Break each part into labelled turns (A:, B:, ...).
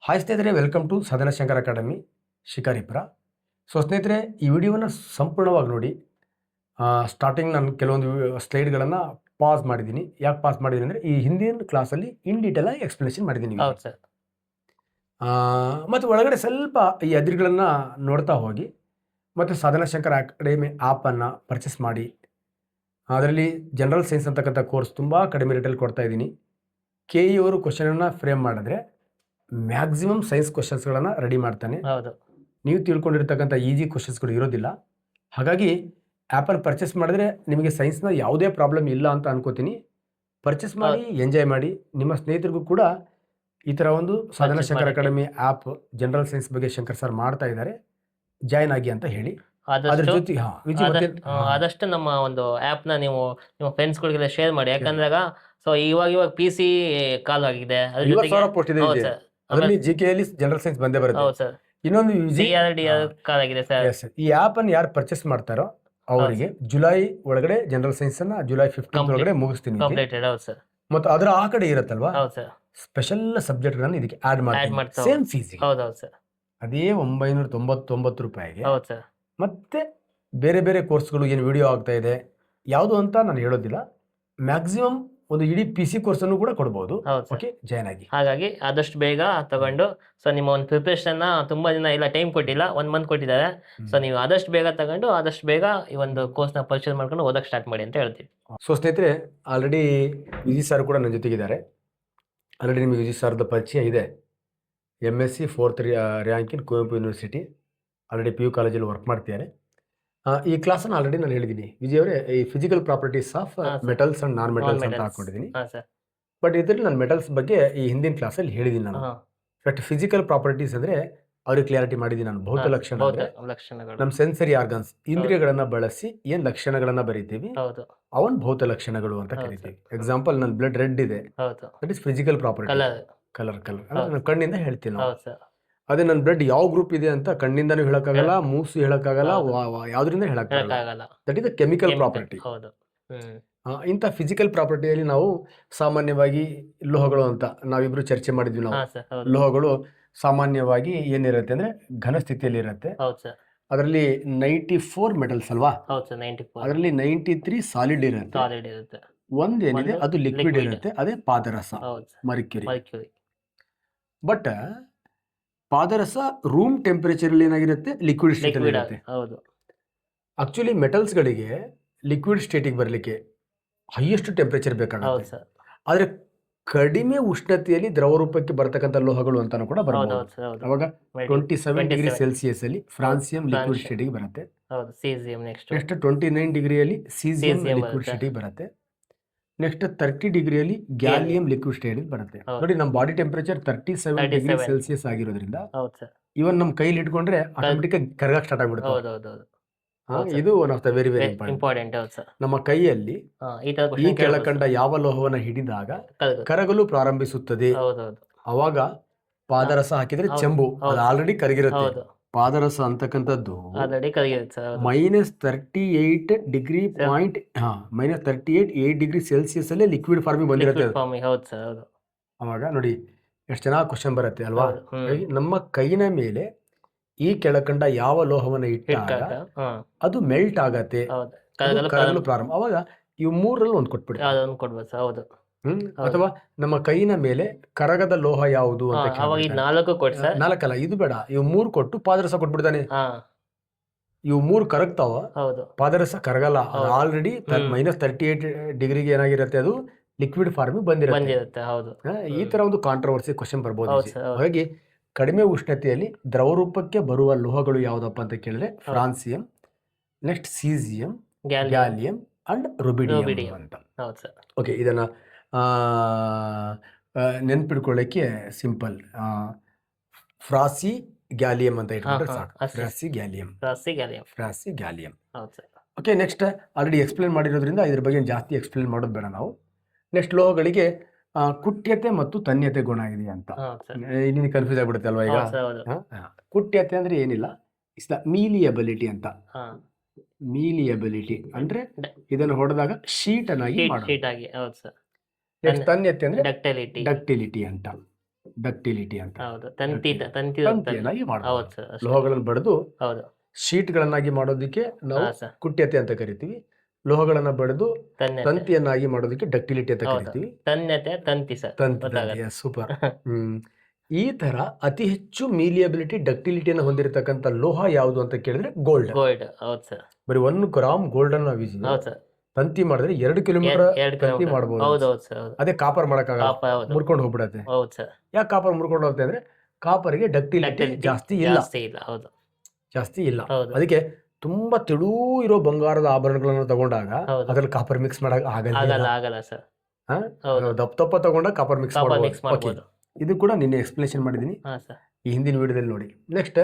A: Hi ಸ್ನೇಹಿತರೆ, welcome to ಸಾಧನ Shankar academy Shikaripura. So ಸ್ನೇಹಿತರೆ, ಈ ವಿಡಿಯೋವನ್ನು ಸಂಪೂರ್ಣವಾಗಿ ನೋಡಿ. ಸ್ಟಾರ್ಟಿಂಗ್ ನಾನು ಕೆಲವೊಂದು ಸ್ಲೈಡ್ಗಳನ್ನು ಪಾಸ್ ಮಾಡಿದ್ದೀನಿ. ಯಾಕೆ ಪಾಸ್ ಮಾಡಿದ್ದೀನಿ ಅಂದರೆ, ಈ ಹಿಂದಿನ ಕ್ಲಾಸಲ್ಲಿ ಇನ್ ಡೀಟೇಲಾಗಿ ಎಕ್ಸ್ಪ್ಲನೇಷನ್ ಮಾಡಿದ್ದೀನಿ.
B: ಹೌದು ಸರ್.
A: ಮತ್ತು ಒಳಗಡೆ ಸ್ವಲ್ಪ ಈ ಅದಿರುಗಳನ್ನು ನೋಡ್ತಾ ಹೋಗಿ, ಮತ್ತು ಸಾಧನ ಶಂಕರ್ ಅಕಾಡೆಮಿ ಆ್ಯಪನ್ನು ಪರ್ಚೇಸ್ ಮಾಡಿ. ಅದರಲ್ಲಿ ಜನರಲ್ ಸೈನ್ಸ್ ಅಂತಕ್ಕಂಥ ಕೋರ್ಸ್ ತುಂಬ ಕಡಿಮೆ ರೇಟಲ್ಲಿ ಕೊಡ್ತಾ ಇದ್ದೀನಿ. ಕೆ ಇ ಅವರು ಕ್ವಶನನ್ನು ಫ್ರೇಮ್ ಮಾಡಿದ್ರೆ ಮ್ಯಾಕ್ಸಿಮಮ್ ಸೈನ್ಸ್ ಕ್ವಶನ್ಸ್ಗಳನ್ನು ರೆಡಿ ಮಾಡ್ತಾನೆ.
B: ಹೌದು.
A: ನೀವು ತಿಳ್ಕೊಂಡಿರ್ತಕ್ಕಂಥ ಈಸಿ ಕ್ವಶನ್ಸ್ಗಳು ಇರೋದಿಲ್ಲ. ಹಾಗಾಗಿ ಆ್ಯಪನ್ನು ಪರ್ಚೇಸ್ ಮಾಡಿದ್ರೆ ನಿಮಗೆ ಸೈನ್ಸ್ನ ಯಾವುದೇ ಪ್ರಾಬ್ಲಮ್ ಇಲ್ಲ ಅಂತ ಅನ್ಕೋತೀನಿ. ಪರ್ಚೇಸ್ ಮಾಡಿ, ಎಂಜಾಯ್ ಮಾಡಿ. ನಿಮ್ಮ ಸ್ನೇಹಿತರಿಗೂ ಕೂಡ ಈ ಥರ ಒಂದು ಸಾಧನ Shankar academy app general science ಬಗ್ಗೆ ಶಂಕರ್ ಸರ್ ಮಾಡ್ತಾ ಇದ್ದಾರೆ, ಜಾಯ್ನ್ ಆಗಿ ಅಂತ ಹೇಳಿ. ಅದ್ರ ಜೊತೆ
B: ಆದಷ್ಟು ನಮ್ಮ ಒಂದು ಆ್ಯಪ್ನ ನೀವು ನಿಮ್ಮ ಫ್ರೆಂಡ್ಸ್ಗಳಿಗೆಲ್ಲ ಶೇರ್ ಮಾಡಿ. ಯಾಕಂದಾಗ ಸೊ ಇವಾಗ ಪಿ ಸಿ ಕಾಲ್ ಆಗಿದೆ.
A: ಅದರಲ್ಲಿ GK ಅಲ್ಲಿ ಜನರಲ್ ಸೈನ್ಸ್ ಬಂದೇ ಬರುತ್ತೆ.
B: ಹೌದು ಸರ್.
A: ಇನ್ನೊಂದು
B: ಕಾಲ್ ಆಗಿದೆ ಸರ್.
A: ಈ ಆ್ಯಪ್ ಅನ್ನು ಯಾರು ಪರ್ಚೇಸ್ ಮಾಡ್ತಾರೋ ಅವರಿಗೆ ಜುಲೈ ಒಳಗಡೆ ಜನರಲ್ ಸೈನ್ಸ್ ಅನ್ನ ಜುಲೈ 15 ಒಳಗಡೆ ಮುಗಿಸ್ತೀನಿ.
B: ಹೌದು ಸರ್.
A: ಮತ್ತು ಅದರ ಆ ಕಡೆ ಇರುತ್ತಲ್ವಾ,
B: ಹೌದು ಸರ್,
A: ಸ್ಪೆಷಲ್ ಸಬ್ಜೆಕ್ಟ್ಗಳನ್ನು ಇದಕ್ಕೆ ಆಡ್ ಮಾಡ್ತೀನಿ. ಸೇಮ್ ಫೀಸ್
B: ಹೌದು ಸರ್,
A: ಅದೇ 999 ರೂಪಾಯಿಗೆ.
B: ಹೌದು ಸರ್.
A: ಮತ್ತೆ ಬೇರೆ ಬೇರೆ ಕೋರ್ಸ್ಗಳು ಏನು ವಿಡಿಯೋ ಆಗ್ತಾ ಇದೆ ಯಾವುದು ಅಂತ ನಾನು ಹೇಳೋದಿಲ್ಲ. ಮ್ಯಾಕ್ಸಿಮಮ್ ಒಂದು ಇಡೀ PC ಕೋರ್ಸನ್ನು ಕೂಡ ಕೊಡ್ಬೋದು. ಓಕೆ, ಜಾಯ್ನ್ ಆಗಿ.
B: ಹಾಗಾಗಿ ಆದಷ್ಟು ಬೇಗ ತಗೊಂಡು ಸೊ ನಿಮ್ಮ ಒಂದು ಪ್ರಿಪ್ರೇಷನ್ನ ತುಂಬ ದಿನ ಇಲ್ಲ, ಟೈಮ್ ಕೊಟ್ಟಿಲ್ಲ, 1 ಮಂತ್ ಕೊಟ್ಟಿದ್ದಾರೆ. ಸೊ ನೀವು ಆದಷ್ಟು ಬೇಗ ತಗೊಂಡು ಆದಷ್ಟು ಬೇಗ ಈ ಒಂದು ಕೋರ್ಸ್ನ ಪರ್ಚೇಸ್ ಮಾಡ್ಕೊಂಡು ಓದಕ್ಕೆ ಸ್ಟಾರ್ಟ್ ಮಾಡಿ ಅಂತ ಹೇಳ್ತೀವಿ.
A: ಸೊ ಸ್ನೇಹಿತರೆ, ಆಲ್ರೆಡಿ ವಿಜಿ ಸರ್ ಕೂಡ ನನ್ನ ಜೊತೆಗಿದ್ದಾರೆ. ಆಲ್ರೆಡಿ ನಿಮಗೆ ವಿಜಿ ಸರ್ದ ಪರಿಚಯ ಇದೆ. MSc 4th rank in Kuvempu university. Already PU ಕಾಲೇಜಲ್ಲಿ ವರ್ಕ್ ಮಾಡ್ತಿದ್ದಾರೆ. ಈ ಕ್ಲಾಸನ್ನು ಆಲ್ರೆಡಿ ನಾನು ಹೇಳಿದ್ದೀನಿ. ವಿಜಯ್ ಅವರೇ, ಈ physical properties of metals and non metals ಅಂತ ಹಾಕೊಂಡಿದ್ದೀನಿ. ಬಟ್ ಇದರಲ್ಲಿ ನಾನು ಮೆಟಲ್ಸ್ ಬಗ್ಗೆ ಈ ಹಿಂದಿನ ಕ್ಲಾಸಲ್ಲಿ ಹೇಳಿದ್ದೀನಿ ನಾನು. ಬಟ್ ಫಿಸಿಕಲ್ ಪ್ರಾಪರ್ಟೀಸ್ ಅಂದರೆ ಅವ್ರಿಗೆ ಕ್ಲಿಯಾರಿಟಿ ಮಾಡಿದ್ದೀನಿ ನಾನು. ಭೌತ ಲಕ್ಷಣಗಳು, ನಮ್ಮ ಸೆನ್ಸರಿ ಆರ್ಗನ್ಸ್, ಇಂದ್ರಿಯಗಳನ್ನು ಬಳಸಿ ಏನು ಲಕ್ಷಣಗಳನ್ನು ಬರೀತೀವಿ ಅವನ್ ಭೌತ ಲಕ್ಷಣಗಳು ಅಂತ ಕರಿತೀವಿ. ಎಕ್ಸಾಂಪಲ್, ನನ್ನ ಬ್ಲಡ್ ರೆಡ್ ಇದೆ, that is physical property. Colour ನಾನು ಕಣ್ಣಿಂದ ಹೇಳ್ತೀನಿ ನಾವು. ಅದೇ ನನ್ನ ಬ್ಲಡ್ ಯಾವ ಗ್ರೂಪ್ ಇದೆ ಅಂತ ಕಣ್ಣಿಂದನೂ ಹೇಳಕ್ಕಾಗಲ್ಲ, ಮೂಸು ಹೇಳಕ್ಕಾಗಲ್ಲ, ಯಾವ್ದ್ರಿಂದ ಹೇಳಕ್ಕಾಗಲ್ಲ. That is the chemical property. ಇಂಥ ಫಿಸಿಕಲ್ ಪ್ರಾಪರ್ಟಿಯಲ್ಲಿ ನಾವು ಸಾಮಾನ್ಯವಾಗಿ ಲೋಹಗಳು ಅಂತ ನಾವಿಬ್ರು ಚರ್ಚೆ ಮಾಡಿದ್ವಿ. ನಾವು ಲೋಹಗಳು ಸಾಮಾನ್ಯವಾಗಿ ಏನಿರುತ್ತೆ ಅಂದ್ರೆ ಘನ ಸ್ಥಿತಿಯಲ್ಲಿ ಇರುತ್ತೆ. ಅದರಲ್ಲಿ 94 ಮೆಟಲ್ಸ್ ಅಲ್ವಾ, ಅದರಲ್ಲಿ 93 ಸಾಲಿಡ್ ಇರುತ್ತೆ. ಒಂದೇನಿದೆ ಅದು ಲಿಕ್ವಿಡ್ ಇರುತ್ತೆ, ಅದೇ ಪಾದರಸ, ಮರ್ಕ್ಯುರಿ. ಬಟ್ ಪಾದರಸ ರೂಮ್ ಟೆಂಪರೇಚರ್ ಅಲ್ಲಿ ಏನಾಗಿರುತ್ತೆ, ಲಿಕ್ವಿಡ್ ಸ್ಟೇಟ್ ಅಲ್ಲಿ ಇರುತ್ತೆ. ಆಕ್ಚುಲಿ ಮೆಟಲ್ಸ್ ಗಳಿಗೆ ಲಿಕ್ವಿಡ್ ಸ್ಟೇಟಿಗೆ ಬರಲಿಕ್ಕೆ ಹೈಯೆಸ್ಟ್ ಟೆಂಪರೇಚರ್ ಬೇಕಾಗುತ್ತೆ. ಆದ್ರೆ ಕಡಿಮೆ ಉಷ್ಣತೆಯಲ್ಲಿ ದ್ರವ ರೂಪಕ್ಕೆ ಬರ್ತಕ್ಕಂಥ ಲೋಹಗಳು ಅಂತಾನು ಕೂಡ ಬರಬಹುದು. ಅವಾಗ 27 ಡಿಗ್ರಿ ಸೆಲ್ಸಿಯಸ್ ಅಲ್ಲಿ ಫ್ರಾನ್ಸಿಯಂ ಲಿಕ್ವಿಡ್ ಸ್ಟೇಟಿಗೆ ಬರುತ್ತೆ. ನೆಕ್ಸ್ಟ್ 29 ಡಿಗ್ರಿಯಲ್ಲಿ ಸೀಸಿಯಂ ಲಿಕ್ವಿಡ್ ಸ್ಟೇಟಿಗೆ ಬರುತ್ತೆ. ನೆಕ್ಸ್ಟ್ 30 ಡಿಗ್ರಿಯಲ್ಲಿ ಗ್ಯಾಲಿಯಂ ಲಿಕ್ವಿಡ್ ಸ್ಟೇಟ್ ಬರುತ್ತೆ. ನೋಡಿ, ನಮ್ಮ ಬಾಡಿ ಟೆಂಪರೇಚರ್ 37 ಡಿಗ್ರಿ ಸೆಲ್ಸಿಯಸ್ ಆಗಿರೋದ್ರಿಂದ ಇವನ್ ನಮ್ಮ ಕೈಲಿ ಇಟ್ಕೊಂಡ್ರೆ ಆಟೋಮೆಟಿಕ್ ಆಗಿ ಕರಗಕ್ಕೆ ಸ್ಟಾರ್ಟ್ ಆಗ್ಬಿಡುತ್ತೆ. ಇದು one of the very very important. ನಮ್ಮ ಕೈಯಲ್ಲಿ ಈ ಕೆಳಕಂಡ ಯಾವ ಲೋಹವನ್ನ ಹಿಡಿದಾಗ ಕರಗಲು ಪ್ರಾರಂಭಿಸುತ್ತದೆ, ಅವಾಗ ಪಾದರಸ ಹಾಕಿದ್ರೆ ಚೆಂಬು ಅದು ಆಲ್ರೆಡಿ ಕರಗಿರುತ್ತೆ. ಪಾದರಸ ಅಂತಕ್ಕಂಥದ್ದು -38 ಡಿಗ್ರಿ -38 ಡಿಗ್ರಿ ಸೆಲ್ಸಿಯಸ್ ಅಲ್ಲೇ ಲಿಕ್ವಿಡ್ ಫಾರ್ಮಿಗೆ ಬಂದಿರುತ್ತೆ. ಅವಾಗ ನೋಡಿ ಎಷ್ಟು ಚೆನ್ನಾಗಿ ಕ್ವಶನ್ ಬರುತ್ತೆ ಅಲ್ವಾ. ನಮ್ಮ ಕೈನ ಮೇಲೆ ಈ ಕೆಳಕಂಡ ಯಾವ ಲೋಹವನ್ನು ಇಟ್ಟಾಗ ಅದು ಮೆಲ್ಟ್ ಆಗತ್ತೆ, ಕರಗಲು ಪ್ರಾರಂಭ. ಅವಾಗ ಇವು 3ರಲ್ಲಿ ಒಂದು ಕೊಟ್ಬಿಡಿ. ಅಥವಾ ನಮ್ಮ ಕೈನ ಮೇಲೆ ಕರಗದ ಲೋಹ ಯಾವುದು ಅಂತ 4 ಇದು ಬೇಡ, ಇವು 3 ಕೊಟ್ಟು ಪಾದರಸ ಕೊಟ್ಬಿಡ್ತಾನೆ. ಇವು 3 ಕರಗ್ತಾವ, ಪಾದರಸ ಕರಗಲ್ಲ. ಆಲ್ರೆಡಿ -38 ಡಿಗ್ರಿಗೆ ಏನಾಗಿರುತ್ತೆ, ಅದು ಲಿಕ್ವಿಡ್ ಫಾರ್ಮಿಗೆ ಬಂದಿರುತ್ತೆ. ಈ ತರ ಒಂದು ಕಾಂಟ್ರವರ್ಸಿ ಕ್ವಶನ್ ಬರ್ಬೋದು. ಹಾಗಾಗಿ ಕಡಿಮೆ ಉಷ್ಣತೆಯಲ್ಲಿ ದ್ರವ ರೂಪಕ್ಕೆ ಬರುವ ಲೋಹಗಳು ಯಾವುದಪ್ಪ ಅಂತ ಕೇಳಿದ್ರೆ francium, next caesium, gallium and ರುಬಿಡಿಯಂ ಅಂತ. ಓಕೆ, ಇದನ್ನ ನೆನ್ಪಿಡ್ಕೊಳ್ಳಿಕ್ಕೆ ಸಿಂಪಲ್, ಫ್ರಾಸಿ ಗ್ಯಾಲಿಯಂ ಅಂತ ಇಟ್ಕೊಂಡ್ರೆ ಸಾಕು. ಫ್ರಾಸಿ gallium. Okay, next already explain ಮಾಡಿರೋದ್ರಿಂದ ಇದ್ರ ಬಗ್ಗೆ ಜಾಸ್ತಿ ಎಕ್ಸ್ಪ್ಲೇನ್ ಮಾಡೋದು ಬೇಡ ನಾವು. ನೆಕ್ಸ್ಟ್ ಲೋಹಗಳಿಗೆ ಕುಟ್ಯತೆ ಮತ್ತು ತನ್ಯತೆ ಗುಣ ಇದೆ ಅಂತ. ನಿಮಗೆ ಕನ್ಫ್ಯೂಸ್ ಆಗ್ಬಿಡುತ್ತೆ ಅಲ್ವಾ ಈಗ. ಕುಟ್ಯತೆ ಅಂದ್ರೆ ಏನಿಲ್ಲ, ಇಟ್ಸ್ ದ ಮೀಲಿಯಬಿಲಿಟಿ ಅಂತ. ಮೀಲಿಯಬಿಲಿಟಿ ಅಂದ್ರೆ ಇದನ್ನು ಹೊಡೆದಾಗ ಶೀಟ್ ಅನ್ನಾಗಿ ಮಾಡೋದು. ನೆಕ್ಸ್ಟ್ ತನ್ಯತೆ ಅಂದ್ರೆ ಡಕ್ಟಿಲಿಟಿ ಅಂತ. ಡಕ್ಟಿಲಿಟಿ ಅಂತ.
B: ಹೌದು ತಂತಿ
A: ತಂತಿಯನ್ನಾಗಿ
B: ಹೌದು
A: ಮಾಡಬಹುದು.
B: ಸರ್
A: ಲೋಹಗಳನ್ನು ಬಡಿದು
B: ಹೌದು
A: ಶೀಟ್ಗಳನ್ನಾಗಿ ಮಾಡೋದಕ್ಕೆ ನಾವು
B: ಹಾ ಸರ್
A: ಕುಟ್ಯತೆ ಅಂತ ಕರಿತೀವಿ. ಲೋಹಗಳನ್ನ ಬಡಿದು
B: ತನ್ಯತೆ
A: ತಂತಿಯನ್ನಾಗಿ ಮಾಡೋದಕ್ಕೆ ಡಕ್ಟಿಲಿಟಿ ಅಂತ
B: ಹೌದು
A: ಕರಿತೀವಿ.
B: ತನ್ಯತೆ ತಂತಿ ಸರ್
A: ತಂತಿ
B: ಗೊತ್ತಾಗತ್ತೆ
A: ಸೂಪರ್. ಈ ತರ ಅತಿ ಹೆಚ್ಚು ಮೀಲಿಯಬಿಲಿಟಿ ಡಕ್ಟಿಲಿಟಿಯನ್ನು ಹೊಂದಿರತಕ್ಕಂಥ ಲೋಹ ಯಾವುದು ಅಂತ ಕೇಳಿದ್ರೆ ಗೋಲ್ಡ್.
B: ಗೋಲ್ಡ್ ಹೌದು ಸರ್
A: ಬರೀ 1 ಗ್ರಾಮ್ ಗೋಲ್ಡ್ ಅನ್ನ
B: ಹೌದು ಸರ್
A: ತಂತಿ ಮಾಡಿದ್ರೆ 2 ಕಿಲೋಮೀಟರ್
B: 2
A: ತಂತಿ
B: ಕಿಲೋಮೀಟರ್
A: ಮಾಡಬಹುದು.
B: ಹೌದು ಹೌದು ಸರ್ ಹೌದು
A: ಅದೇ ಕಾಪರ್ ಮಾಡಕ್ಕಾಗಲ್ಲ,
B: ಹೌದು
A: ಮುರ್ಕೊಂಡು ಹೋಗ್ಬಿಡತ್ತೆ.
B: ಹೌದು ಸರ್
A: ಯಾಕೆ ಕಾಪರ್ ಮುರ್ಕೊಂಡು ಹೋಗುತ್ತೆ ಅಂದ್ರೆ ಕಾಪರ್ಗೆ ಡಕ್ಟಿಲಿಟಿ ಜಾಸ್ತಿ ಇಲ್ಲ.
B: ಹೌದು
A: ಜಾಸ್ತಿ ಇಲ್ಲ.
B: ಹೌದು
A: ಅದಕ್ಕೆ ತುಂಬಾ ತೆಳು ಇರೋ ಬಂಗಾರದ ಆಭರಣಗಳನ್ನು ತಗೊಂಡಾಗ
B: ಹೌದು
A: ಅದ್ರಲ್ಲಿ ಕಾಪರ್ ಮಿಕ್ಸ್ ಮಾಡಕ್
B: ಆಗಲ್ಲ
A: ಆಗಲ್ಲ.
B: ಆಗಲ್ಲ ಸರ್
A: ಹಾ?
B: ಹೌದು
A: ದಪ್ಪ ತಗೊಂಡಾಗ ಕಾಪರ್ ಮಿಕ್ಸ್
B: ಕಾಪರ್ ಮಿಕ್ಸ್
A: ಮಾಡಬಹುದು.
B: ಮಾಡ್ಬೋದು
A: ಇದು ಕೂಡ ನಿನ್ನೆ ಎಕ್ಸ್ಪ್ಲೇಷನ್ ಮಾಡಿದೀನಿ
B: ಹಾ ಸರ್
A: ಈ ಹಿಂದಿನ ವಿಡಿಯೋದಲ್ಲಿ ನೋಡಿ. ನೆಕ್ಸ್ಟ್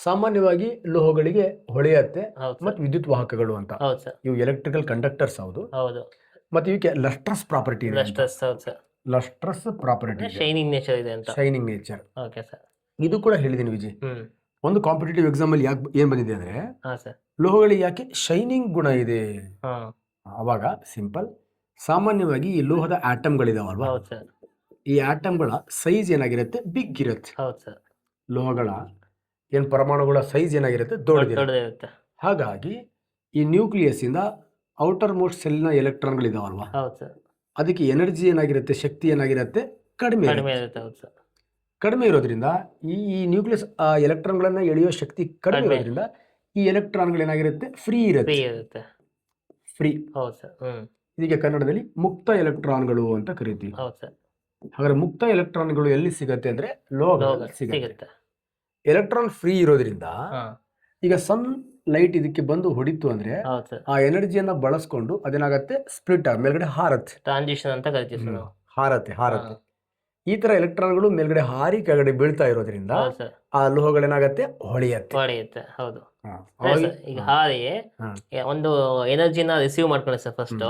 A: ಸಾಮಾನ್ಯವಾಗಿ ಲೋಹಗಳಿಗೆ ಹೊಳೆಯತ್ತೆ
B: ಹೌದು
A: ಮತ್ತು
B: ಸರ್
A: ವಿದ್ಯುತ್ ವಾಹಕಗಳು ಅಂತ.
B: ಹೌದು ಸರ್
A: ಇವು ಎಲೆಕ್ಟ್ರಿಕಲ್ ಕಂಡಕ್ಟರ್ಸ್ ಹೌದು.
B: ಹೌದು
A: ಮತ್ತೆ ಇವಕ್ಕೆ ಲಸ್ಟ್ರಸ್ ಪ್ರಾಪರ್ಟಿ ಇದೆ.
B: ಲಸ್ಟ್ರಸ್ ಹೌದು ಸರ್
A: ಲಸ್ಟ್ರಸ್ ಪ್ರಾಪರ್ಟಿ ಇದೆ,
B: ಶೈನಿಂಗ್ ನೇಚರ್ ಇದೆ ಅಂತ
A: ಶೈನಿಂಗ್ ನೇಚರ್.
B: ಓಕೆ ಸರ್
A: ಇದು ಕೂಡ ಹೇಳಿದೀನಿ ವಿಜಯ್. ಒಂದು ಕಾಂಪಿಟೇಟಿವ್ ಎಕ್ಸಾಮ್ ಅಲ್ಲಿ ಯಾಕೆ ಏನ್ ಬಂದಿದೆ ಅಂದ್ರೆ
B: ಹಾ ಸರ್
A: ಲೋಹಗಳಿಗೆ ಯಾಕೆ ಶೈನಿಂಗ್ ಗುಣ ಇದೆ.
B: ಹಾ
A: ಅವಾಗ ಸಿಂಪಲ್, ಸಾಮಾನ್ಯವಾಗಿ ಈ ಲೋಹದ ಆಟಮ್ಗಳಿದಾವಲ್ವಾ,
B: ಹೌದು ಸರ್
A: ಈ ಆಟಮ್ಗಳ ಸೈಜ್ ಏನಾಗಿರುತ್ತೆ, ಬಿಗ್ ಇರುತ್ತೆ.
B: ಹೌದು ಸರ್
A: ಲೋಹಗಳ ಏನ್ ಪರಮಾಣುಗಳ ಸೈಜ್ ಏನಾಗಿರುತ್ತೆ, ದೊಡ್ಡದಿರುತ್ತೆ.
B: ದೊಡ್ಡದಿರುತ್ತೆ
A: ಹಾಗಾಗಿ ಈ ನ್ಯೂಕ್ಲಿಯಸ್ ಇಂದ ಔಟರ್ ಮೋಸ್ಟ್ ಸೆಲ್ನ ಎಲೆಕ್ಟ್ರಾನ್ಗಳಿದಾವಲ್ವಾ,
B: ಹೌದು ಸರ್
A: ಅದಕ್ಕೆ ಎನರ್ಜಿ ಏನಾಗಿರುತ್ತೆ, ಶಕ್ತಿ ಏನಾಗಿರುತ್ತೆ, ಕಡಿಮೆ
B: ಕಡಿಮೆ
A: ಇರುತ್ತೆ.
B: ಇರುತ್ತೆ ಹೌದು ಸರ್
A: ಕಡಿಮೆ ಇರೋದ್ರಿಂದ ಈ ನ್ಯೂಕ್ಲಿಯಸ್ ಆ ಎಲೆಕ್ಟ್ರಾನ್ಗಳನ್ನ ಎಳೆಯೋ ಶಕ್ತಿ ಕಡಿಮೆ
B: ಕಡಿಮೆ.
A: ಇರೋದ್ರಿಂದ ಈ ಎಲೆಕ್ಟ್ರಾನ್ಗಳು ಏನಾಗಿರುತ್ತೆ, ಫ್ರೀ
B: ಫ್ರೀ
A: ಇರುತ್ತೆ.
B: ಇರುತ್ತೆ
A: ಫ್ರೀ,
B: ಹೌದು ಸರ್
A: ಇದಕ್ಕೆ ಕನ್ನಡದಲ್ಲಿ ಮುಕ್ತ ಎಲೆಕ್ಟ್ರಾನ್ಗಳು ಅಂತ ಕರಿತೀವಿ.
B: ಹೌದು ಸರ್
A: ಹಾಗಾದ್ರೆ ಮುಕ್ತ ಎಲೆಕ್ಟ್ರಾನ್ಗಳು ಎಲ್ಲಿ ಸಿಗತ್ತೆ ಅಂದ್ರೆ ಲೋಹಗಳಲ್ಲಿ ಸಿಗತ್ತೆ.
B: ಸಿಗುತ್ತೆ
A: ಎಲೆಕ್ಟ್ರಾನ್ ಫ್ರೀ ಇರೋದ್ರಿಂದ
B: ಹಾ
A: ಈಗ ಸನ್ ಲೈಟ್ ಇದಕ್ಕೆ ಬಂದು ಹೊಡಿತು ಅಂದ್ರೆ
B: ಹೌದು ಸರ್
A: ಆ ಎನರ್ಜಿಯನ್ನ ಬಳಸ್ಕೊಂಡು ಅದೇನಾಗತ್ತೆ, ಸ್ಪ್ಲಿಟ್ ಮೇಲ್ಗಡೆ ಹಾರತ್ತೆ.
B: ಟ್ರಾನ್ಸಿಷನ್ ಅಂತ ಕರಿತೀವಿ ಸರ್ ನಾವು
A: ಹಾರತ್ತೆ. ಈ ತರ ಎಲೆಕ್ಟ್ರಾನ್ಗಳು ಮೇಲ್ಗಡೆ ಹಾರಿ ಕೆಳಗಡೆ ಬೀಳ್ತಾ ಇರೋದ್ರಿಂದ
B: ಹೌದು ಸರ್
A: ಆ ಲೋಹಗಳೇನಾಗತ್ತೆ, ಹೊಳೆಯತ್ತೆ.
B: ಹೊಡೆಯುತ್ತೆ ಹೌದು
A: ಹಾ.
B: ಅದೇ ಸರ್, ಈಗ ಹಾರಿ
A: ಹಾ.
B: ಒಂದು ಎನರ್ಜಿನ ರಿಸೀವ್ ಮಾಡ್ಕೊಳ್ಳಿ ಸರ್. ಫಸ್ಟ್